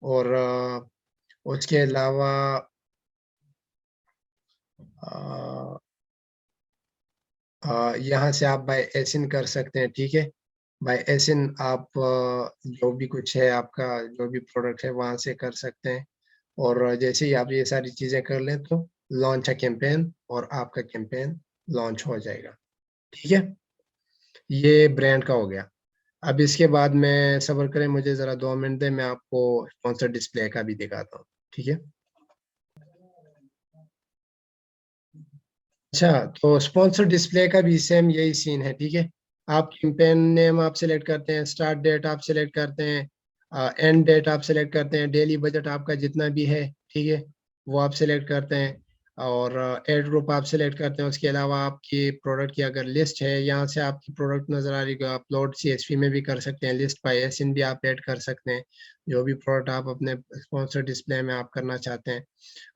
और उसके अलावा अ यहाँ से आप बाय एसिन कर सकते हैं, ठीक है? बाय एसिन आप जो भी कुछ है आपका जो भी प्रोडक्ट है वहाँ से कर सकते हैं, और जैसे ही आप ये सारी चीज़ें कर लें तो लॉन्च अ कैंपेन और आपका कैंपेन लॉन्च हो जाएगा, ठीक है? ये ब्रांड का हो गया। अब इसके बाद मैं सब्र करें मुझे ज़रा 2 मिनट दें, मैं आपको स्पॉन्सर डिस्प्ले का भी दिखाता हूँ, ठीक है? अच्छा, तो स्पॉन्सर डिस्प्ले का भी सेम यही सीन है, ठीक है? आप कैंपेन नेम आप सेलेक्ट करते हैं, स्टार्ट डेट आप सेलेक्ट करते हैं, एंड डेट आप सेलेक्ट करते हैं, डेली बजट आपका जितना भी है, ठीक है? वो आप सेलेक्ट करते हैं, और एड ग्रुप आप सेलेक्ट करते हैं। उसके अलावा आपकी प्रोडक्ट की अगर लिस्ट है, यहाँ से आपकी प्रोडक्ट नज़र आ रही है, अपलोड सीएसवी में भी कर सकते हैं, लिस्ट बाय एसइन भी आप ऐड कर सकते हैं, जो भी प्रोडक्ट आप अपने स्पॉन्सर डिस्प्ले में आप करना चाहते हैं।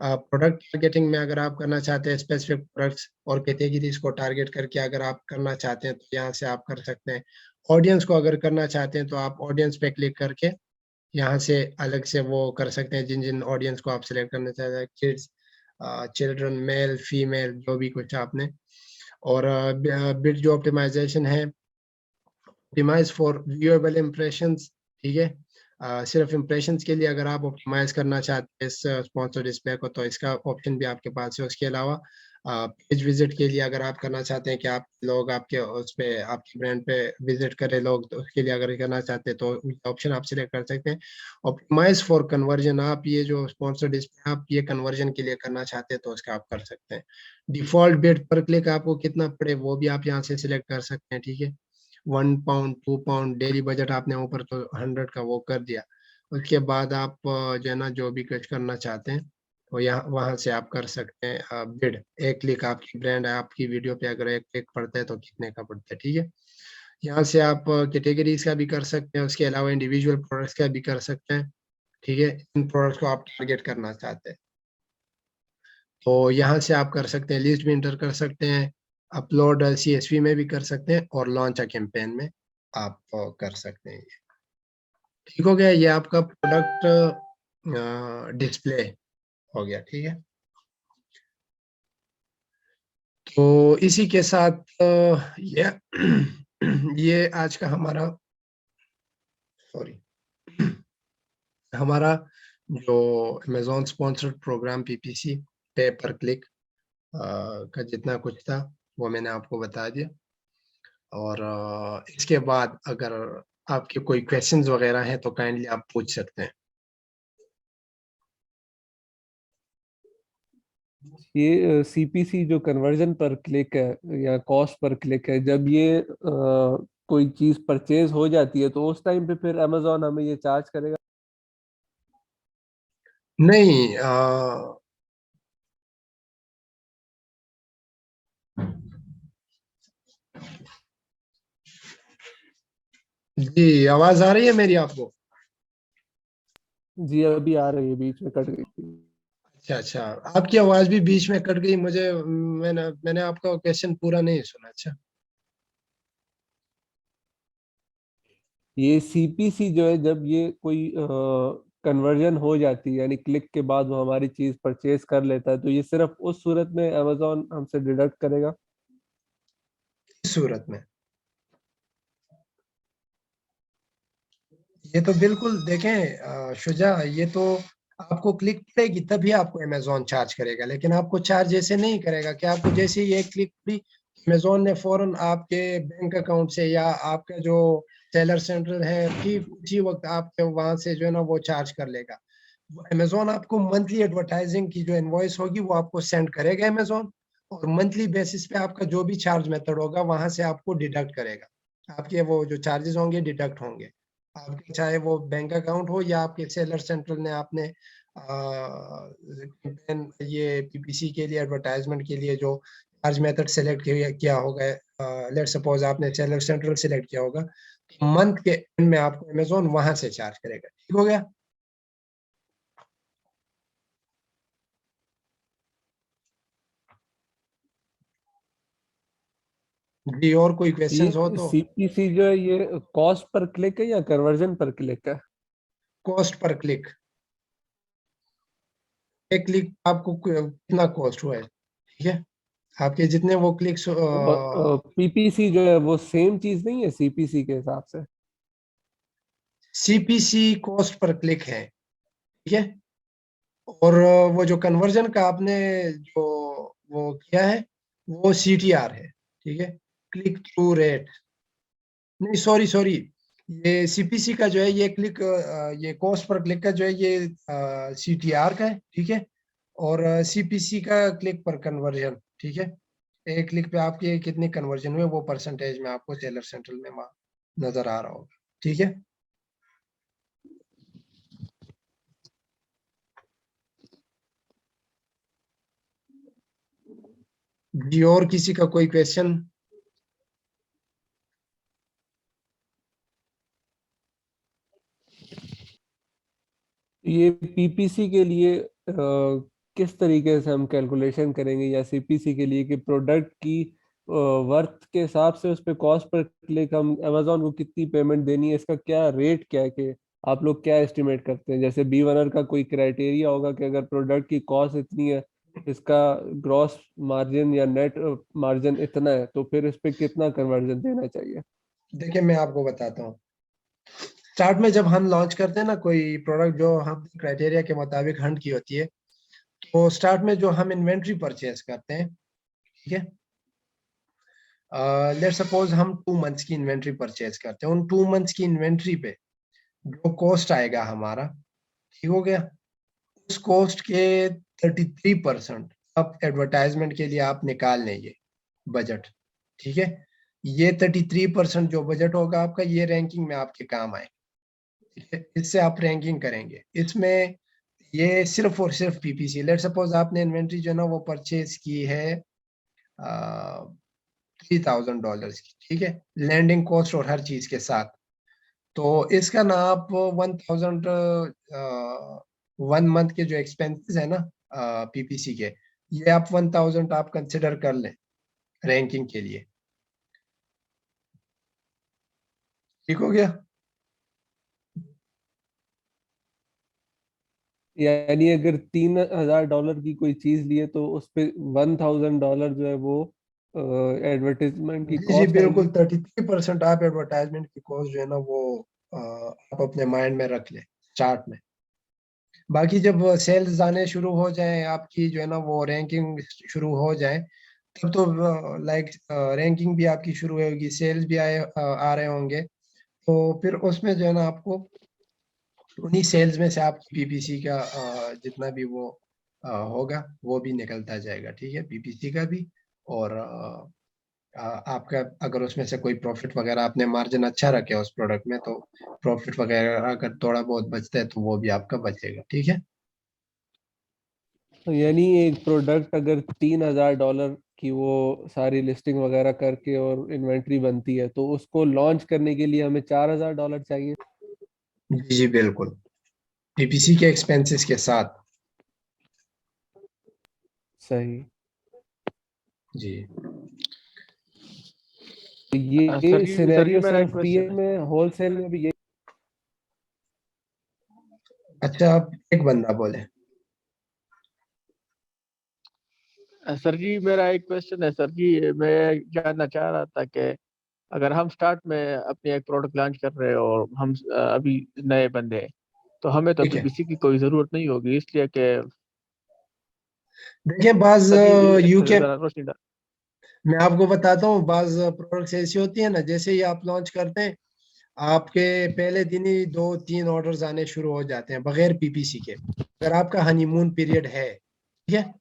प्रोडक्ट टारगेटिंग में अगर आप करना चाहते हैं स्पेसिफिक प्रोडक्ट्स और कैटेगरीज़ को टारगेट करके अगर आप करना चाहते हैं, तो यहाँ से आप कर सकते हैं। ऑडियंस को अगर करना चाहते हैं, तो आप ऑडियंस पे क्लिक करके यहाँ से अलग से वो कर सकते हैं, जिन-जिन ऑडियंस को आप सिलेक्ट करना चाहते हैं, किड्स, चिल्ड्रन, मेल, फीमेल जो भी कुछ आपने, और बिड जो ऑप्टिमाइज़ेशन है, ऑप्टिमाइज़ फॉर व्यूएबल इंप्रेशंस, ठीक है? सिर्फ़ इंप्रेशंस के लिए अगर आप ऑप्टिमाइज़ करना चाहते हैं इस स्पॉन्सर डिस्प्ले को, तो इसका ऑप्शन भी आपके पास है। उसके अलावा पेज विज़िट के लिए अगर आप करना चाहते हैं कि आप लोग आपके उस पे आपके ब्रांड पे विज़िट करें लोग, तो उसके लिए अगर करना चाहते हैं, तो ऑप्शन आप सिलेक्ट कर सकते हैं। ऑप्टिमाइज़ फॉर कन्वर्जन, आप ये जो स्पॉन्सर डिस्प्ले आप ये कन्वर्जन के लिए करना चाहते हैं, तो उसका आप कर सकते हैं। डिफ़ॉल्ट बिड पर क्लिक आपको कितना पड़े, वो भी आप यहाँ से सिलेक्ट कर सकते हैं, ठीक है? 1 पाउंड, 2 पाउंड डेली बजट आपने ऊपर तो 100 का वो कर दिया। उसके बाद आप जो है ना जो भी कुछ करना चाहते हैं, वो यहाँ वहाँ से आप कर सकते हैं बिड। एक क्लिक आपकी ब्रांड आपकी वीडियो पे अगर एक क्लिक पड़ता है तो कितने का पड़ता है, ठीक है? यहाँ से आप कैटेगरीज़ का भी कर सकते हैं, उसके अलावा इंडिविजुअल प्रोडक्ट्स का भी कर सकते हैं, ठीक है? इन प्रोडक्ट्स को आप टारगेट करना चाहते हैं। तो यहाँ से आप कर सकते हैं, लिस्ट भी एंटर कर सकते हैं, अपलोड सीएसवी में भी कर सकते हैं, और लॉन्च अ कैंपेन में आप कर सकते हैं। ठीक हो गया, ये आपका प्रोडक्ट डिस्प्ले हो गया, ठीक है? तो इसी के साथ ये ये आज का हमारा सॉरी हमारा जो अमेज़न स्पॉन्सर्ड प्रोग्राम पीपीसी पे पर क्लिक का जितना कुछ था वो मैंने आपको बता दिया। और इसके बाद अगर आपके कोई क्वेश्चंस वगैरह हैं तो काइंडली आप पूछ सकते हैं। ये सीपीसी जो कन्वर्जन पर क्लिक है या कॉस्ट पर क्लिक है, जब ये कोई चीज परचेज हो जाती है तो उस टाइम पे फिर अमेजोन हमें ये चार्ज करेगा? नहीं, जी आवाज आ रही है मेरी आपको? जी अभी आ रही है, बीच में कट गई थी। अच्छा अच्छा, आपकी आवाज भी बीच में कट गई मुझे। मैंने आपका क्वेश्चन पूरा नहीं सुना। अच्छा, ये सीपीसी जो है, जब ये कोई कन्वर्जन हो जाती है यानी क्लिक के बाद वो हमारी चीज परचेज कर लेता है, तो ये सिर्फ उस सूरत में अमेजोन हमसे डिडक्ट करेगा? इस सूरत में ये तो बिल्कुल देखें, शुजा, ये तो आपको क्लिक पड़ेगी तभी आपको अमेजोन चार्ज करेगा, लेकिन आपको चार्ज ऐसे नहीं करेगा कि आपको जैसे ही ये क्लिक पड़ी अमेजोन ने फौरन आपके बैंक अकाउंट से या आपका जो सेलर सेंटर है ठीक उसी वक्त आपके वहां से जो है ना वो चार्ज कर लेगा। अमेजोन आपको मंथली एडवर्टाइजिंग की जो इनवॉइस होगी वो आपको सेंड करेगा अमेजोन, और मंथली बेसिस पे आपका जो भी चार्ज मेथड होगा वहां से आपको डिडक्ट करेगा। आपके वो जो चार्जेस होंगे डिडक्ट होंगे, आपके चाहे वो बैंक अकाउंट हो या आपके सेलर सेंट्रल ने आपने कैंपेन ये पीपीसी के लिए एडवर्टाइजमेंट के लिए जो चार्ज मेथड सेलेक्ट किया होगा, लेट सपोज आपने सेलर सेंट्रल सेलेक्ट किया होगा, मंथ के एंड में आपको अमेजोन वहां से चार्ज करेगा। ठीक हो गया? जी, और कोई क्वेश्चंस हो ये तो? सीपीसी जो है ये कॉस्ट पर क्लिक है या कन्वर्जन पर क्लिक है? Cost per click. एक क्लिक आपको कितना कॉस्ट हुआ है, ठीक है, आपके जितने वो क्लिक्स। और पीपीसी जो है वो सेम चीज नहीं है सीपीसी के हिसाब से? सीपीसी कॉस्ट पर क्लिक है, ठीक है, और वो जो कन्वर्जन का आपने जो वो किया है वो सीटीआर है, ठीक है, क्लिक थ्रू रेट। नहीं, सॉरी सॉरी, ये सीपीसी का जो है ये क्लिक, ये कॉस्ट पर क्लिक का जो है ये सीटीआर का है, ठीक है, और सीपीसी का क्लिक पर कन्वर्जन, ठीक है। एक क्लिक पे आपके कितने कन्वर्जन हुए वो परसेंटेज में आपको सेलर सेंट्रल में वहाँ नजर आ रहा होगा, ठीक है। जी, और किसी का कोई क्वेश्चन? ये पीपीसी के लिए किस तरीके से हम कैलकुलेशन करेंगे, या सीपीसी के लिए कि प्रोडक्ट की वर्थ के हिसाब से उस पे कॉस्ट पर क्लिक हम अमेजोन को कितनी पेमेंट देनी है, इसका क्या रेट क्या है कि आप लोग क्या एस्टिमेट करते हैं? जैसे बी वनर का कोई क्राइटेरिया होगा कि अगर प्रोडक्ट की कॉस्ट इतनी है, इसका ग्रॉस मार्जिन या नेट मार्जिन इतना है, तो फिर इस पे कितना कन्वर्जन देना चाहिए? देखिए, मैं आपको बताता हूँ। स्टार्ट में जब हम लॉन्च करते हैं ना कोई प्रोडक्ट जो हम क्राइटेरिया के मुताबिक हंट की होती है, तो स्टार्ट में जो हम इन्वेंट्री परचेज करते हैं, ठीक है, लेट सपोज हम 2 मंथ्स की इन्वेंट्री परचेज करते हैं, उन 2 मंथ्स की इन्वेंट्री पे जो कॉस्ट आएगा हमारा, ठीक हो गया, उस कॉस्ट के 33% आप एडवर्टाइजमेंट के लिए आप निकाल लेंगे बजट, ठीक है। ये 33% जो बजट होगा आपका, ये रैंकिंग में आपके काम आए, ठीक है, इससे आप रैंकिंग करेंगे इसमें। ये सिर्फ और सिर्फ पीपीसी, लेट सपोज आपने इन्वेंट्री जो है ना वो परचेज की है $3,000 की, ठीक है, लैंडिंग कॉस्ट और हर चीज के साथ। तो इसका ना आप 1,000, 1 मंथ के जो एक्सपेंसेस है ना पीपीसी के, ये आप 1,000 आप कंसिडर कर लें रैंकिंग के लिए। ठीक हो गया? यानी अगर $3,000 की कोई चीज लिए तो उस पे $1,000 जो है वो एडवर्टीजमेंट की जी जी कॉस्ट बिल्कुल, आएगी? 33% आप एडवर्टाइजमेंट की कॉस्ट जो है ना वो आप अपने माइंड में रख लें चार्ट में। बाकी जब सेल्स आने शुरू हो जाए, आपकी जो है ना वो रैंकिंग शुरू हो जाए, तब तो लाइक रैंकिंग भी आपकी शुरू होगी, सेल्स भी आ रहे होंगे, तो फिर उसमें जो है ना आपको उन्हीं सेल्स में से आपकी पीपीसी का जितना भी वो होगा वो भी निकलता जाएगा, ठीक है, पीपीसी का भी। और आपका अगर उसमें से कोई प्रॉफिट वगैरह, आपने मार्जिन अच्छा रखे उस प्रोडक्ट में, तो प्रॉफिट वगैरह अगर थोड़ा बहुत बचता है तो वो भी आपका बचेगा, ठीक है। तो यानी एक प्रोडक्ट अगर $3,000 की वो सारी लिस्टिंग वगैरह करके और इन्वेंट्री बनती है, तो उसको लॉन्च करने के लिए हमें $4,000 चाहिए। जी जी बिल्कुल, पीपीसी के एक्सपेंसेस के साथ। सही। जी। तो सर ये जी सिनेरियो मेरा एक सिर्फ क्वेश्चन पीए है। में, होलसेल में भी ये। अच्छा, आप एक बंदा बोले। सर जी मेरा एक क्वेश्चन है। सर जी मैं जानना चाह रहा था कि अगर हम स्टार्ट में अपनी एक प्रोडक्ट लॉन्च कर रहे हैं और हम अभी नए बंदे हैं, तो हमें तो ठीक है, पीपीसी की कोई ज़रूरत नहीं होगी, इसलिए कि देखिए बाज सर जी इस पे यूके, ज़रा रोशनी डाल। मैं आपको बताता हूँ, बाज प्रोडक्ट्स ऐसी होती है ना, जैसे ही आप लॉन्च करते हैं, आपके पहले दिन ही 2-3 ऑर्डर्स आने शुरू हो जाते हैं बगैर पीपीसी के, अगर आपका हनीमून पीरियड है, ठीक है।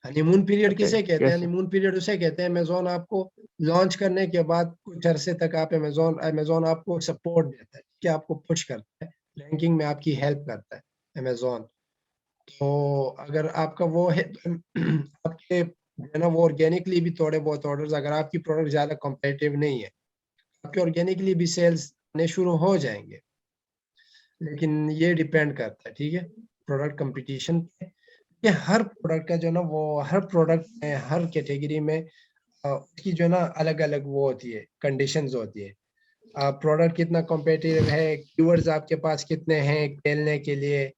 हनीमून पीरियड ओके, किसे कहते हैं? यस। हनीमून पीरियड उसे कहते हैं, अमेजोन आपको लॉन्च करने के बाद कुछ अरसे तक आप अमेजोन अमेजोन आपको सपोर्ट देता है, कि आपको पुश करता है, रैंकिंग में आपकी हेल्प करता है अमेजोन। तो अगर आपका वो है आपके जो है ना वो ऑर्गेनिकली भी थोड़े बहुत ऑर्डर्स, अगर आपकी प्रोडक्ट ज्यादा कॉम्पिटिटिव नहीं है, आपके ऑर्गेनिकली भी सेल्स आने शुरू हो जाएंगे। लेकिन ये डिपेंड करता है, ठीक है, प्रोडक्ट कंपटीशन पे। ये हर प्रोडक्ट का जो है ना वो, हर प्रोडक्ट में, हर कैटेगरी में उसकी जो है ना अलग अलग वो होती है, कंडीशंस होती है। प्रोडक्ट कितना कॉम्पिटिटिव है, कीवर्ड्स आपके पास कितने हैं खेलने के लिए,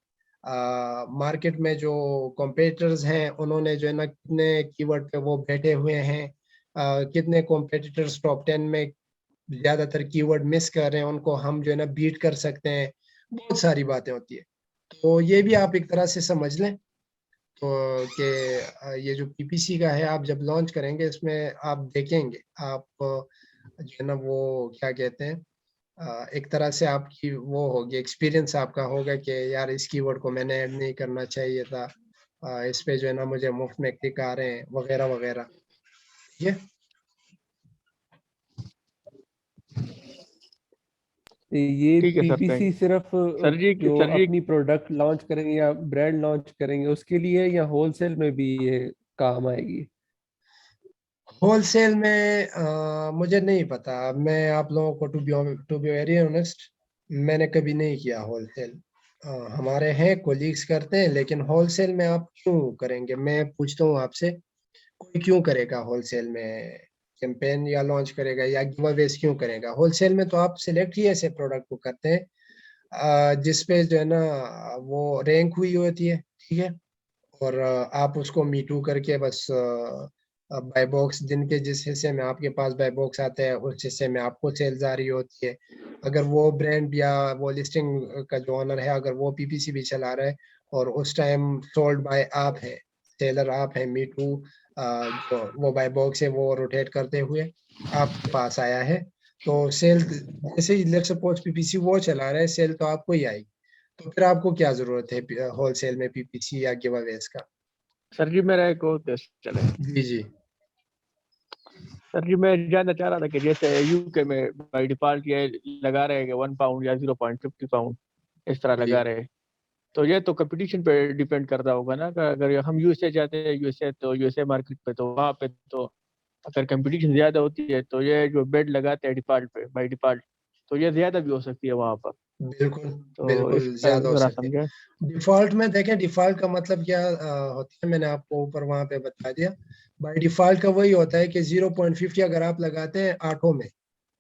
मार्केट में जो कॉम्पिटिटर्स हैं उन्होंने जो है ना कितने कीवर्ड पे वो बैठे हुए हैं, कितने कॉम्पिटिटर्स टॉप 10 में ज्यादातर कीवर्ड मिस कर रहे हैं, उनको हम जो है ना बीट कर सकते हैं। बहुत सारी बातें होती है, तो ये भी आप एक तरह से समझ लें। तो कि ये जो पीपीसी का है, आप जब लॉन्च करेंगे इसमें आप देखेंगे, आप जो है ना वो क्या कहते हैं, एक तरह से आपकी वो होगी, एक्सपीरियंस आपका होगा कि यार इस कीवर्ड को मैंने ऐड नहीं करना चाहिए था, इस पे जो है ना मुझे मुफ्त में क्लिक आ रहे हैं वगैरह वगैरह, ठीक है। ये ठीक है सर, थैंक पीपीसी यू। सिर्फ सर जी जो सर जी अपनी प्रोडक्ट लॉन्च करेंगे या ब्रांड लॉन्च करेंगे उसके लिए, या होलसेल में भी ये काम आएगी? होलसेल में मुझे नहीं पता, मैं आप लोगों को टू बी वेरी ऑनेस्ट, मैंने कभी नहीं किया होलसेल। हमारे हैं कोलीग्स करते हैं, लेकिन होलसेल में आप क्यों करेंगे, मैं पूछता हूँ आपसे, कोई क्यों करेगा होलसेल में कैंपेन, या लॉन्च करेगा या गिव अवेज क्यों करेगा? होलसेल में तो आप सिलेक्ट ही ऐसे प्रोडक्ट को करते हैं जिसपे जो है ना वो रैंक हुई होती है, ठीक है। और आप उसको मीटू करके बस बाय बॉक्स, दिन के जिस हिस्से में आपके पास बाय बॉक्स आता है उस हिस्से में आपको सेल्स आ रही होती है। अगर वो ब्रांड या वो लिस्टिंग का जो ऑनर है, अगर वो पीपीसी भी चला रहा है और उस टाइम सोल्ड बाय आप है, सेलर आप है, मीटू जो वो बाय बॉक्स है वो रोटेट करते हुए आपके पास आया है, तो सेल, जैसे लेट्स सपोज पीपीसी वो चला रहा है, सेल तो आपको ही आएगी। तो फिर आपको क्या जरूरत है होलसेल में पीपीसी या गिव अवेज का? सर जी मेरा एक और क्वेश्चन है। जी जी। सर जी मैं जानना चाह रहा था कि जैसे यूके में बाई डिफॉल्ट ये लगा रहे हैं कि £1 या £0.50 इस तरह जी लगा रहे हैं, तो ये तो कंपटीशन पे डिपेंड करता होगा ना, कि अगर हम यूएसए जाते हैं, यूएसए तो यूएसए मार्केट पे, तो वहाँ पे तो अगर कंपटीशन ज्यादा होती है तो ये जो बेड लगाते हैं डिफॉल्ट पे बाय डिफॉल्ट, तो ये ज्यादा भी हो सकती है वहाँ पर। बिल्कुल, तो बिल्कुल इसका ज्यादा हो जरा सकती समझे। है। डिफॉल्ट में देखें, डिफॉल्ट का मतलब क्या होता है, मैंने आपको ऊपर वहां पे बता दिया। बाय डिफॉल्ट का वही होता है कि 0.50 अगर आप लगाते हैं आठों में,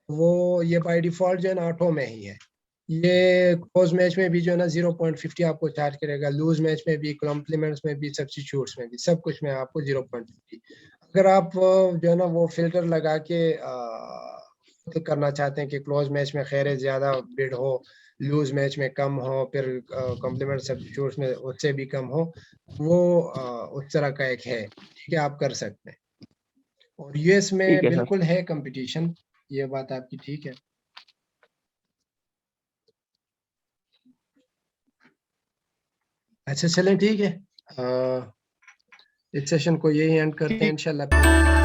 वो ये बाय डिफॉल्ट जो है ना आठों में ही है। ये क्लोज मैच में भी जो है ना 0.50 आपको चार्ज करेगा, लूज मैच में भी, कॉम्प्लीमेंट्स में भी, सब्स्टिट्यूट्स में भी, सब कुछ में आपको 0.50। अगर आप जो है ना वो फिल्टर लगा के खुद करना चाहते हैं कि क्लोज मैच में खैर ज्यादा बिड हो, लूज मैच में कम हो, फिर कॉम्प्लीमेंट सब्स्टिट्यूट्स में उससे भी कम हो, वो उस तरह का एक है, ठीक है, आप कर सकते हैं। और यूएस ठीक में है सर। बिल्कुल है कंपटीशन, ये बात आपकी ठीक है। अच्छा चलें, ठीक है, इस सेशन को यही एंड करते हैं ठीक इंशाल्लाह।